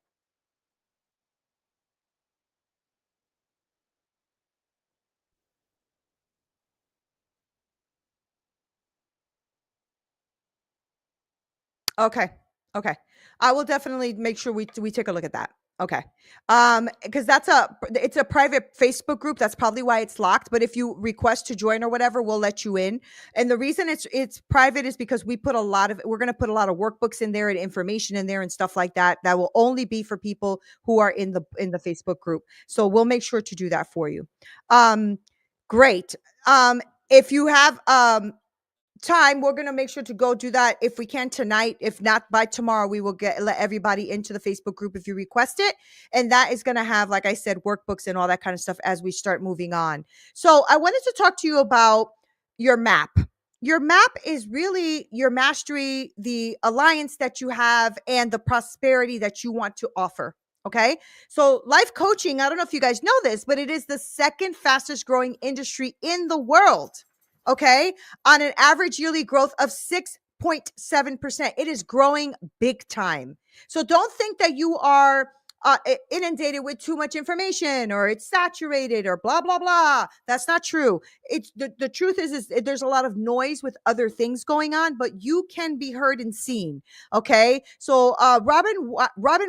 Okay. Okay. I will definitely make sure we take a look at that. Okay. Because it's a private Facebook group. That's probably why it's locked. But if you request to join or whatever, we'll let you in. And the reason it's private is because we're gonna put a lot of workbooks in there and information in there and stuff like that. That will only be for people who are in the Facebook group. So we'll make sure to do that for you. Great. If you have time, we're going to make sure to go do that if we can tonight. If not, by tomorrow we will let everybody into the Facebook group if you request it, and that is going to have, like I said, workbooks and all that kind of stuff as we start moving on. So I wanted to talk to you about your map. your map is really your mastery, the alliance that you have, and the prosperity that you want to offer. Okay. So, life coaching, I don't know if you guys know this, but it is the second fastest growing industry in the world. Okay. On an average yearly growth of 6.7%. It is growing big time. So, don't think that you are inundated with too much information or it's saturated or blah, blah, blah. That's not true. It's the truth is there's a lot of noise with other things going on, but you can be heard and seen. Okay. So Robin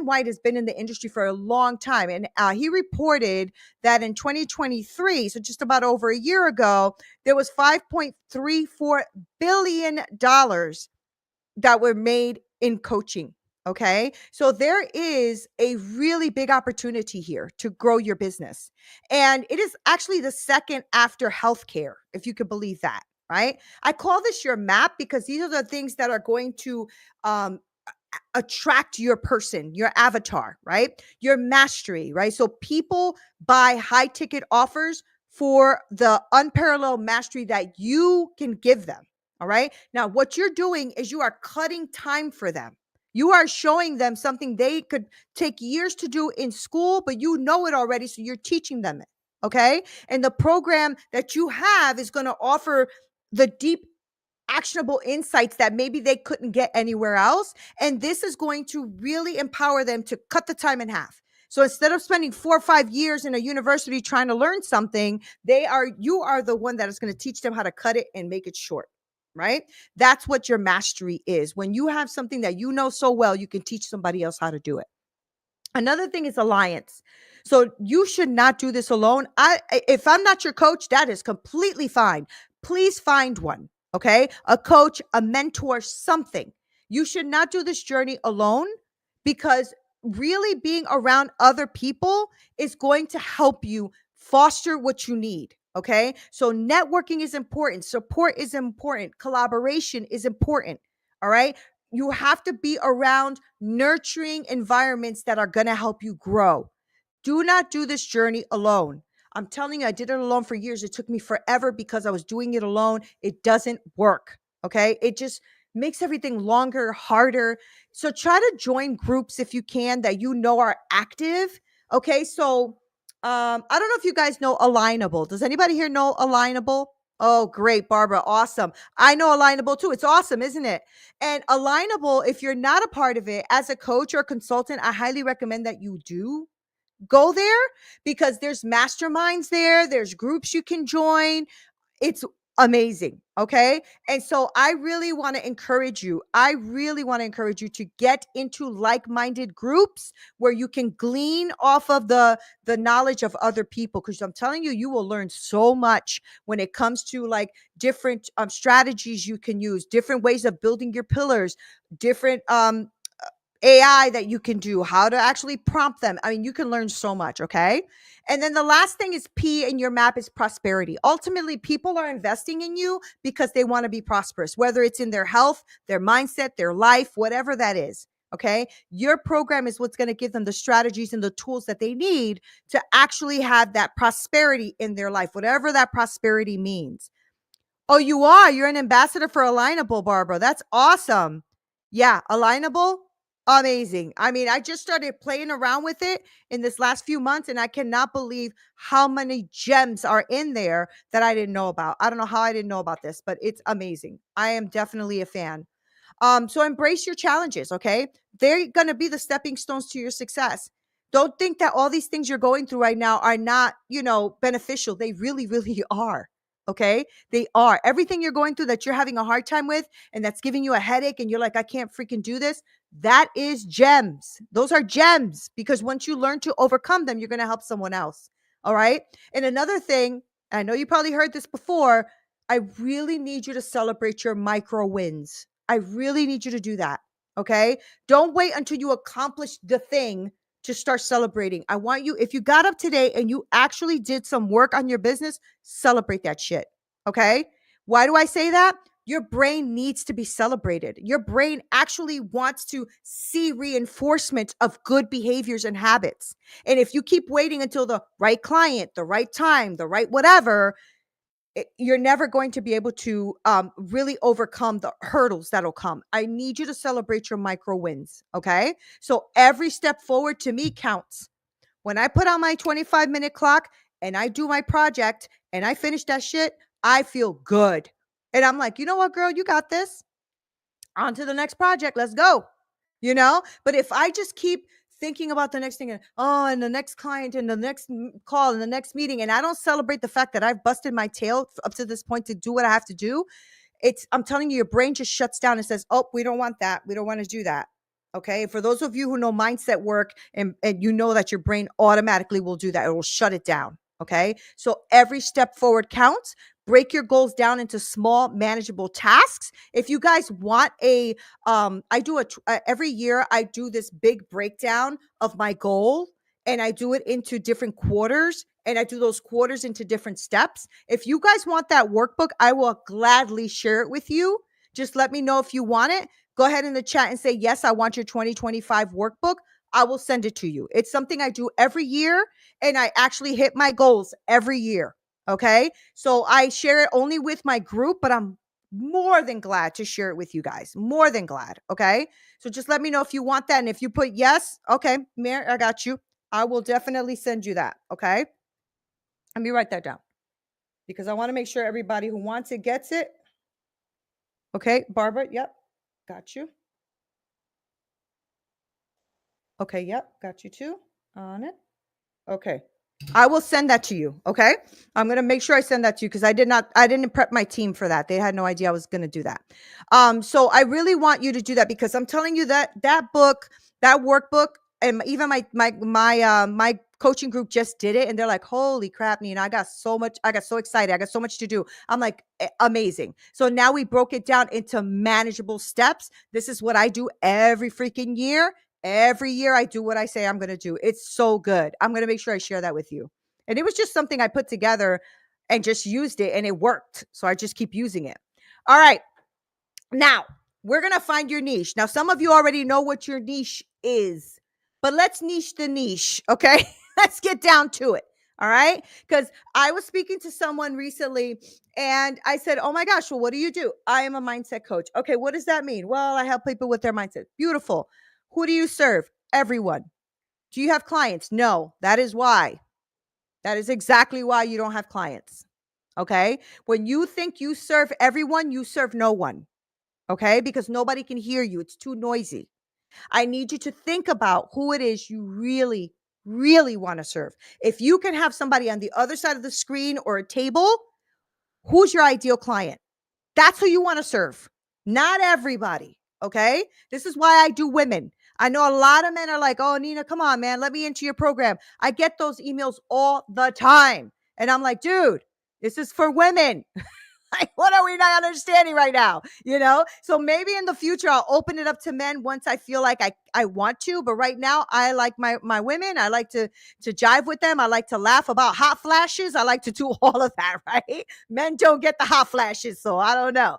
White has been in the industry for a long time. And he reported that in 2023, so just about over a year ago, there was $5.34 billion that were made in coaching. Okay. So there is a really big opportunity here to grow your business. And it is actually the second after healthcare, if you could believe that. Right. I call this your map because these are the things that are going to um, attract your person, your avatar, right? Your mastery, right? So people buy high ticket offers for the unparalleled mastery that you can give them. All right. Now, what you're doing is you are cutting time for them. You are showing them something they could take years to do in school, but you know it already. So you're teaching them it. Okay. And the program that you have is going to offer the deep actionable insights that maybe they couldn't get anywhere else. And this is going to really empower them to cut the time in half. So instead of spending 4 or 5 years in a university trying to learn something, you are the one that is going to teach them how to cut it and make it short. Right? That's what your mastery is. When you have something that you know so well, you can teach somebody else how to do it. Another thing is alliance. So you should not do this alone. If I'm not your coach, that is completely fine. Please find one, okay? A coach, a mentor, something. You should not do this journey alone because really being around other people is going to help you foster what you need, okay? So networking is important, support is important, collaboration is important, all right? You have to be around nurturing environments that are going to help you grow. Do not do this journey alone. I'm telling you, I did it alone for years. It took me forever because I was doing it alone. It doesn't work. Okay. It just makes everything longer, harder. So try to join groups if you can that you know are active. Okay. So I don't know if you guys know Alignable. Does anybody here know Alignable? Oh, great, Barbara. Awesome. I know Alignable too. It's awesome, isn't it? And Alignable, if you're not a part of it, as a coach or consultant, I highly recommend that you do go there because there's masterminds there, there's groups you can join. It's amazing. Okay. And so I really want to encourage you. I really want to encourage you to get into like-minded groups where you can glean off of the knowledge of other people. Because I'm telling you, you will learn so much when it comes to like different strategies you can use, different ways of building your pillars, different AI that you can do, how to actually prompt them. I mean, you can learn so much, okay? And then the last thing is P in your map is prosperity. Ultimately, people are investing in you because they want to be prosperous, whether it's in their health, their mindset, their life, whatever that is. Okay. Your program is what's going to give them the strategies and the tools that they need to actually have that prosperity in their life, whatever that prosperity means. Oh, you are? You're an ambassador for Alignable, Barbara. That's awesome. Yeah, Alignable, amazing. I mean, I just started playing around with it in this last few months, and I cannot believe how many gems are in there that I didn't know about. I don't know how I didn't know about this, but it's amazing. I am definitely a fan. So embrace your challenges, okay? They're going to be the stepping stones to your success. Don't think that all these things you're going through right now are not, beneficial. They really, really are. Okay. They are. Everything you're going through that you're having a hard time with and that's giving you a headache and you're like, I can't freaking do this. That is gems. Those are gems because once you learn to overcome them, you're going to help someone else. All right. And another thing, I know you probably heard this before. I really need you to celebrate your micro wins. I really need you to do that. Okay. Don't wait until you accomplish the thing to start celebrating. I want you, if you got up today and you actually did some work on your business, celebrate that shit. Okay. Why do I say that? Your brain needs to be celebrated. Your brain actually wants to see reinforcement of good behaviors and habits. And if you keep waiting until the right client, the right time, the right whatever, you're never going to be able to really overcome the hurdles that'll come. I need you to celebrate your micro wins. Okay. So every step forward to me counts. When I put on my 25-minute clock and I do my project and I finish that shit, I feel good. And I'm like, you know what, girl, you got this. On to the next project. Let's go. But if I just keep thinking about the next thing and and the next client and the next call and the next meeting, and I don't celebrate the fact that I've busted my tail up to this point to do what I have to do, I'm telling you, your brain just shuts down and says, oh, we don't want that. We don't want to do that. Okay. For those of you who know mindset work, and you know that your brain automatically will do that, it will shut it down. Okay. So every step forward counts. Break your goals down into small, manageable tasks. If you guys want I do every year, I do this big breakdown of my goal, and I do it into different quarters, and I do those quarters into different steps. If you guys want that workbook, I will gladly share it with you. Just let me know if you want it. Go ahead in the chat and say, yes, I want your 2025 workbook. I will send it to you. It's something I do every year, and I actually hit my goals every year. Okay. So I share it only with my group, but I'm more than glad to share it with you guys. More than glad. Okay. So just let me know if you want that. And if you put yes, okay, Mary, I got you. I will definitely send you that. Okay. Let me write that down because I want to make sure everybody who wants it gets it. Okay. Barbara. Yep. Got you. Okay. Yep. Got you too on it. Okay. I will send that to you. Okay. I'm going to make sure I send that to you because I didn't prep my team for that. They had no idea I was going to do that. So I really want you to do that because I'm telling you that book, that workbook, and even my coaching group just did it. And they're like, holy crap, Nina, I got so excited. I got so much to do. I'm like, amazing. So now we broke it down into manageable steps. This is what I do every freaking year. Every year I do what I say I'm going to do. It's so good. I'm going to make sure I share that with you. And it was just something I put together and just used it, and it worked. So I just keep using it. All right. Now we're going to find your niche. Now, some of you already know what your niche is, but let's niche the niche. Okay. Let's get down to it. All right. Because I was speaking to someone recently and I said, oh my gosh, well, what do you do? I am a mindset coach. Okay. What does that mean? Well, I help people with their mindset. Beautiful. Who do you serve? Everyone. Do you have clients? No. That is why. That is exactly why you don't have clients. Okay. When you think you serve everyone, you serve no one. Okay. Because nobody can hear you. It's too noisy. I need you to think about who it is you really, really want to serve. If you can have somebody on the other side of the screen or a table, who's your ideal client? That's who you want to serve. Not everybody. Okay. This is why I do women. I know a lot of men are like, oh, Nina, come on, man. Let me into your program. I get those emails all the time. And I'm like, dude, this is for women. Like, what are we not understanding right now? So maybe in the future, I'll open it up to men once I feel like I want to. But right now, I like my women. I like to jive with them. I like to laugh about hot flashes. I like to do all of that, right? Men don't get the hot flashes. So I don't know,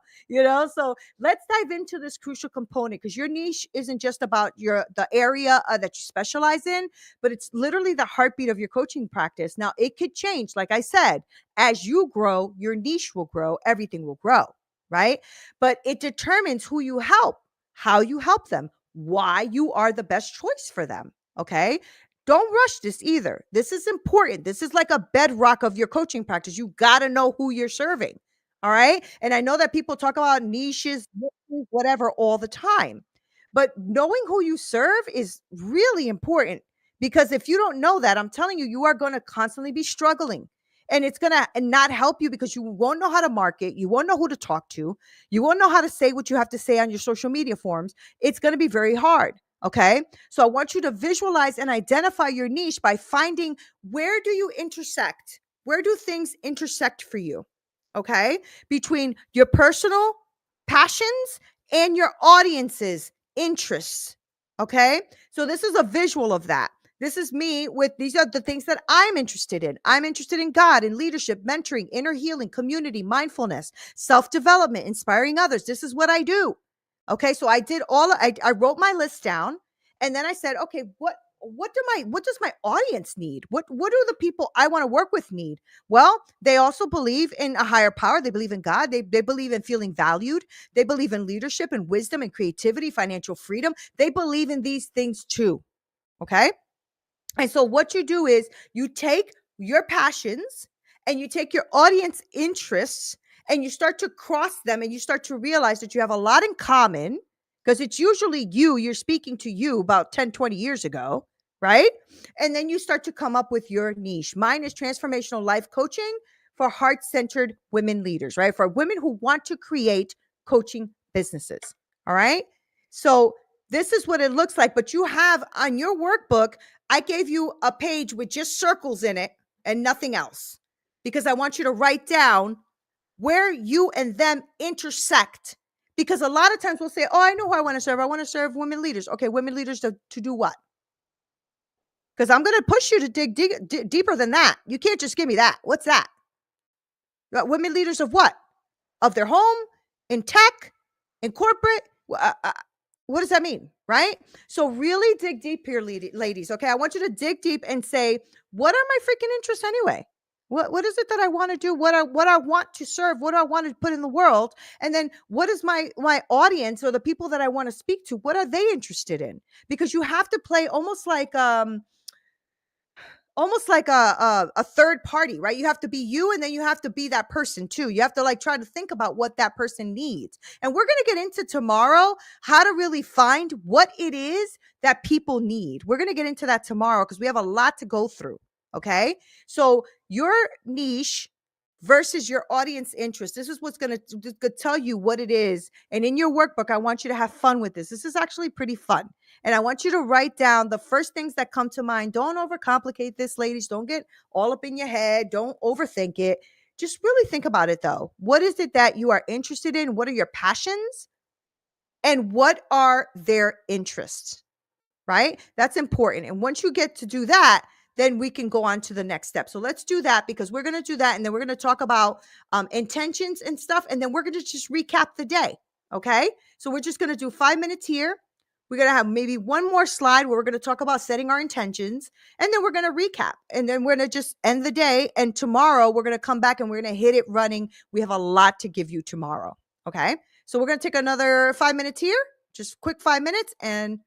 So let's dive into this crucial component because your niche isn't just about the area that you specialize in, but it's literally the heartbeat of your coaching practice. Now, it could change, like I said. As you grow, your niche will grow, everything will grow, right? But it determines who you help, how you help them, why you are the best choice for them, okay? Don't rush this either. This is important. This is like a bedrock of your coaching practice. You got to know who you're serving, all right? And I know that people talk about niches, whatever, all the time. But knowing who you serve is really important because if you don't know that, I'm telling you, you are going to constantly be struggling. And it's going to not help you because you won't know how to market. You won't know who to talk to. You won't know how to say what you have to say on your social media forums. It's going to be very hard. Okay. So I want you to visualize and identify your niche by finding where do you intersect? Where do things intersect for you? Okay. Between your personal passions and your audience's interests. Okay. So this is a visual of that. This is me with these are the things that I'm interested in. I'm interested in God, in leadership, mentoring, inner healing, community, mindfulness, self-development, inspiring others. This is what I do. Okay. So I did I wrote my list down and then I said, okay, what does my audience need? What do the people I want to work with need? Well, they also believe in a higher power. They believe in God. They believe in feeling valued. They believe in leadership and wisdom and creativity, financial freedom. They believe in these things too. Okay. And so what you do is you take your passions and you take your audience interests and you start to cross them and you start to realize that you have a lot in common because it's usually you're speaking to you about 10, 20 years ago, right? And then you start to come up with your niche. Mine is transformational life coaching for heart-centered women leaders, right? For women who want to create coaching businesses. All right? So this is what it looks like, but you have on your workbook, I gave you a page with just circles in it and nothing else because I want you to write down where you and them intersect. Because a lot of times we'll say, oh, I know who I want to serve. I want to serve women leaders. Okay, women leaders to do what? Because I'm going to push you to dig deeper than that. You can't just give me that. What's that? Women leaders of what? Of their home, in tech, in corporate. What does that mean? Right? So really dig deep here, ladies. Okay. I want you to dig deep and say, what are my freaking interests anyway? What is it that I want to do? What I want to serve? What do I want to put in the world? And then what is my audience or the people that I want to speak to? What are they interested in? Because you have to play almost like a third party, right? You have to be you and then you have to be that person too. You have to like try to think about what that person needs. And we're going to get into tomorrow how to really find what it is that people need. We're going to get into that tomorrow because we have a lot to go through. Okay? So your niche versus your audience interest. This is what's going to tell you what it is. And in your workbook, I want you to have fun with this. This is actually pretty fun. And I want you to write down the first things that come to mind. Don't overcomplicate this, ladies. Don't get all up in your head. Don't overthink it. Just really think about it, though. What is it that you are interested in? What are your passions? And what are their interests? Right? That's important. And once you get to do that, then we can go on to the next step. So let's do that because we're going to do that. And then we're going to talk about intentions and stuff. And then we're going to just recap the day. Okay. So we're just going to do 5 minutes here. We're going to have maybe one more slide where we're going to talk about setting our intentions. And then we're going to recap. And then we're going to just end the day. And tomorrow we're going to come back and we're going to hit it running. We have a lot to give you tomorrow. Okay. So we're going to take another 5 minutes here, just quick 5 minutes and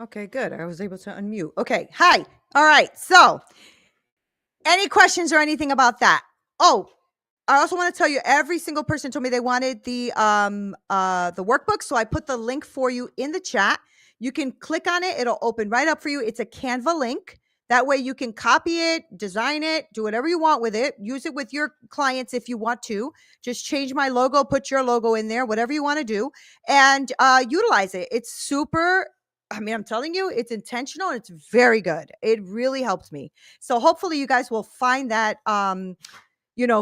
Okay, good. I was able to unmute. Okay. Hi. All right. So, any questions or anything about that? Oh, I also want to tell you every single person told me they wanted the workbook, so I put the link for you in the chat. You can click on it, it'll open right up for you. It's a Canva link. That way you can copy it, design it, do whatever you want with it. Use it with your clients if you want to. Just change my logo, put your logo in there, whatever you want to do, and utilize it. It's super, I mean, I'm telling you, it's intentional and it's very good. It really helped me. So hopefully you guys will find that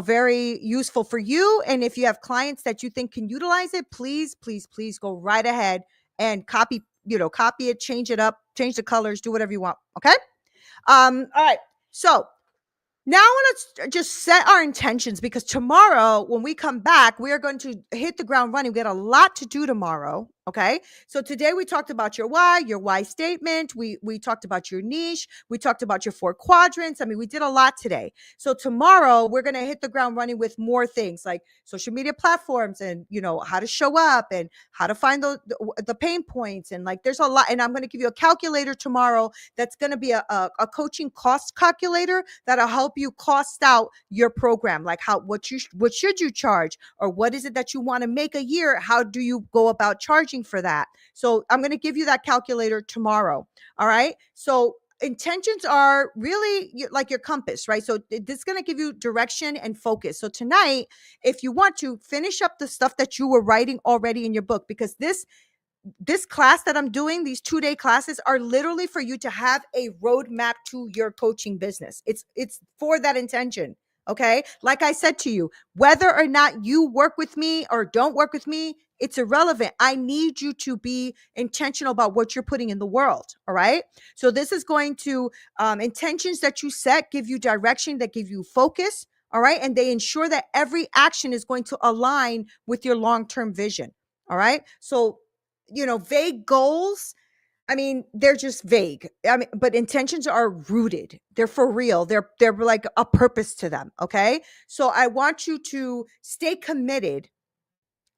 very useful for you. And if you have clients that you think can utilize it, please, please, please go right ahead and copy it, change it up, change the colors, do whatever you want. Okay. All right. So now I want to just set our intentions, because tomorrow when we come back, we are going to hit the ground running. We got a lot to do tomorrow. Okay. So today we talked about your why statement. We talked about your niche. We talked about your 4 quadrants. I mean, we did a lot today. So tomorrow we're going to hit the ground running with more things like social media platforms, and how to show up and how to find the pain points, and like there's a lot. And I'm going to give you a calculator tomorrow that's going to be a coaching cost calculator that'll help you cost out your program, like what should you charge, or what is it that you want to make a year, how do you go about charging for that. So I'm going to give you that calculator tomorrow. All right, so intentions are really like your compass, right? So this is going to give you direction and focus. So tonight, if you want to finish up the stuff that you were writing already in your book, because this class that I'm doing, these 2-day classes are literally for you to have a roadmap to your coaching business. It's for that intention. Okay. Like I said to you, whether or not you work with me or don't work with me, it's irrelevant. I need you to be intentional about what you're putting in the world. All right. So this is going to, intentions that you set give you direction, that give you focus. All right. And they ensure that every action is going to align with your long-term vision. All right. So vague goals, I mean, they're just vague. I mean, but intentions are rooted. They're for real. They're like a purpose to them. Okay. So I want you to stay committed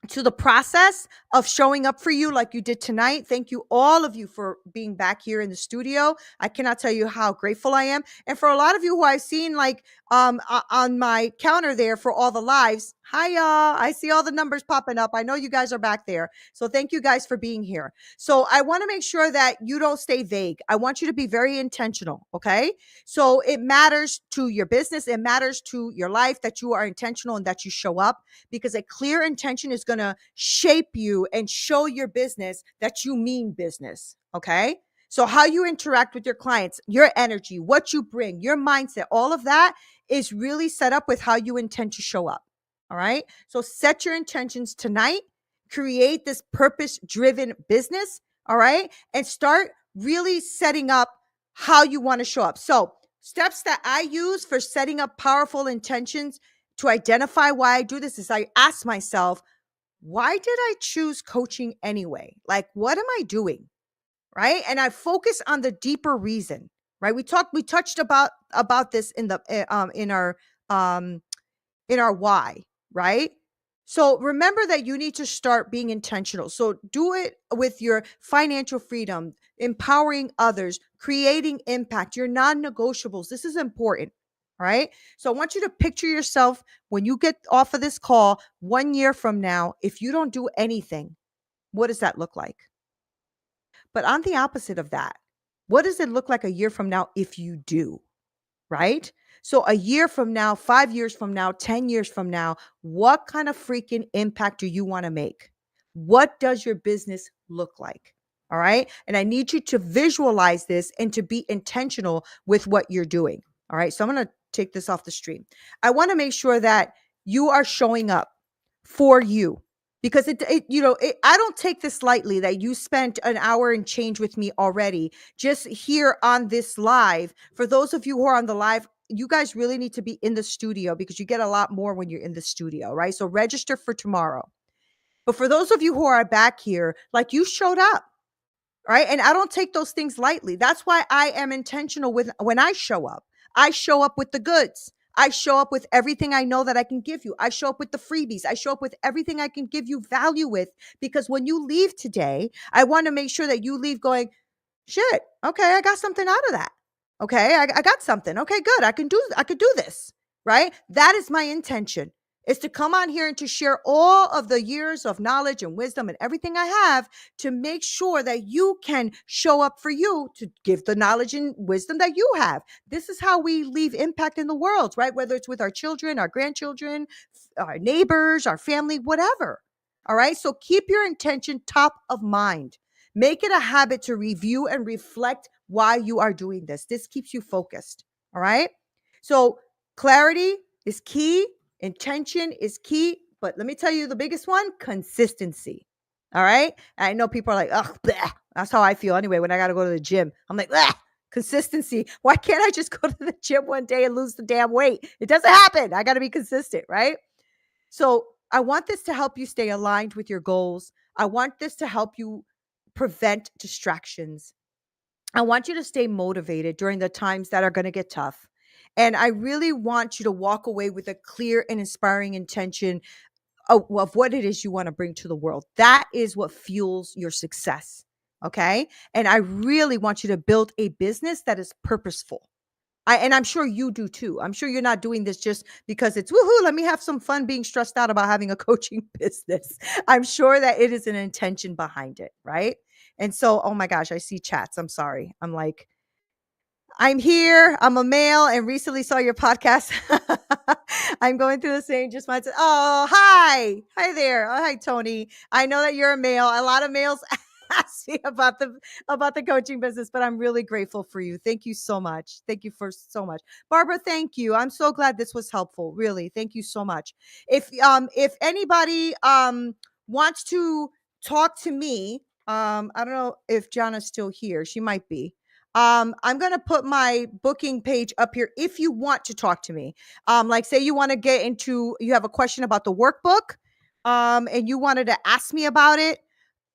to the process of showing up for you like you did tonight. Thank you, all of you, for being back here in the studio. I cannot tell you how grateful I am. And for a lot of you who I've seen like on my counter there for all the lives, hi y'all. I see all the numbers popping up. I know you guys are back there. So thank you guys for being here. So I want to make sure that you don't stay vague. I want you to be very intentional. Okay. So it matters to your business. It matters to your life that you are intentional and that you show up, because a clear intention is going to shape you and show your business that you mean business. Okay. So, how you interact with your clients, your energy, what you bring, your mindset, all of that is really set up with how you intend to show up. All right. So, set your intentions tonight, create this purpose driven business. All right. And start really setting up how you want to show up. So, steps that I use for setting up powerful intentions to identify why I do this is I ask myself, why did I choose coaching anyway? Like, what am I doing? Right. And I focus on the deeper reason. Right. We touched about this um, in our why, right? So remember that you need to start being intentional. So do it with your financial freedom, empowering others, creating impact, your non-negotiables. This is important. All right. So I want you to picture yourself when you get off of this call 1 year from now. If you don't do anything, what does that look like? But on the opposite of that, what does it look like a year from now if you do? Right? So a year from now, 5 years from now, 10 years from now, what kind of freaking impact do you want to make? What does your business look like? All right. And I need you to visualize this and to be intentional with what you're doing. All right. So I'm going to take this off the stream. I want to make sure that you are showing up for you, because I don't take this lightly that you spent an hour and change with me already just here on this live. For those of you who are on the live, you guys really need to be in the studio, because you get a lot more when you're in the studio, right? So register for tomorrow. But for those of you who are back here, like, you showed up, right? And I don't take those things lightly. That's why I am intentional with when I show up. I show up with the goods. I show up with everything I know that I can give you. I show up with the freebies. I show up with everything I can give you value with, because when you leave today, I want to make sure that you leave going, Shit. Okay, I got something out of that. Okay, I got something. Okay, good. I could do this. Right? That is my intention. Is to come on here and to share all of the years of knowledge and wisdom and everything I have to make sure that you can show up for you to give the knowledge and wisdom that you have. This is how we leave impact in the world, right? Whether it's with our children, our grandchildren, our neighbors, our family, whatever. All right. So keep your intention top of mind. Make it a habit to review and reflect why you are doing this. This keeps you focused. All right. So clarity is key, intention is key. But let me tell you the biggest one, consistency. All right. And I know people are like, oh, that's how I feel anyway when I got to go to the gym. I'm like, consistency. Why can't I just go to the gym one day and lose the damn weight? It doesn't happen. I got to be consistent. Right. So I want this to help you stay aligned with your goals. I want this to help you prevent distractions. I want you to stay motivated during the times that are going to get tough. And I really want you to walk away with a clear and inspiring intention of what it is you want to bring to the world. That is what fuels your success. Okay. And I really want you to build a business that is purposeful. And I'm sure you do too. I'm sure you're not doing this just because it's woohoo, let me have some fun being stressed out about having a coaching business. I'm sure that it is an intention behind it, right? And so, oh my gosh, I see chats. I'm sorry. I'm like, I'm here. I'm a male and recently saw your podcast. I'm going through the same. Just wanted to. Oh, hi. Hi there. Oh, hi, Tony. I know that you're a male. A lot of males ask me about the coaching business, but I'm really grateful for you. Thank you so much. Thank you for so much. Barbara, thank you. I'm so glad this was helpful. Really. Thank you so much. If anybody wants to talk to me, I don't know if Jana's still here. She might be. I'm going to put my booking page up here if you want to talk to me. Like say you want to get into, you have a question about the workbook, and you wanted to ask me about it.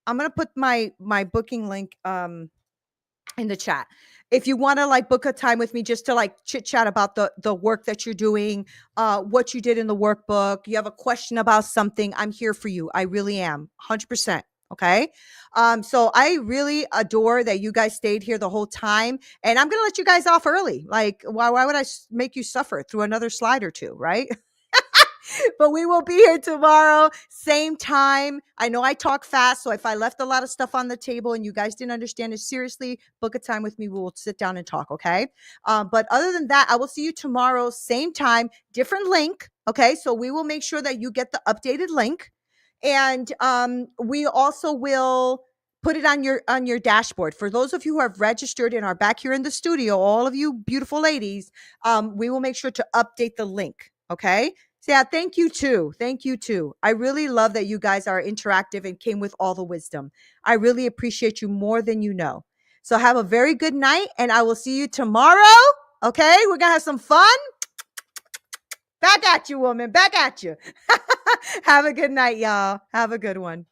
I'm going to put my booking link, in the chat. If you want to like book a time with me just to like chit chat about the work that you're doing, what you did in the workbook, you have a question about something, I'm here for you. I really am 100%. Okay. So I really adore that you guys stayed here the whole time, and I'm going to let you guys off early. Like, why would I make you suffer through another slide or two? Right. But we will be here tomorrow, same time. I know I talk fast, so if I left a lot of stuff on the table and you guys didn't understand it, seriously, book a time with me. We will sit down and talk, okay? But other than that, I will see you tomorrow, same time, different link, okay? So we will make sure that you get the updated link, and we also will put it on your dashboard. For those of you who have registered and are back here in the studio, all of you beautiful ladies, we will make sure to update the link, okay? So yeah, thank you too. Thank you too. I really love that you guys are interactive and came with all the wisdom. I really appreciate you more than you know. So have a very good night, and I will see you tomorrow. Okay, we're gonna have some fun. Back at you, woman. Back at you. Have a good night, y'all. Have a good one.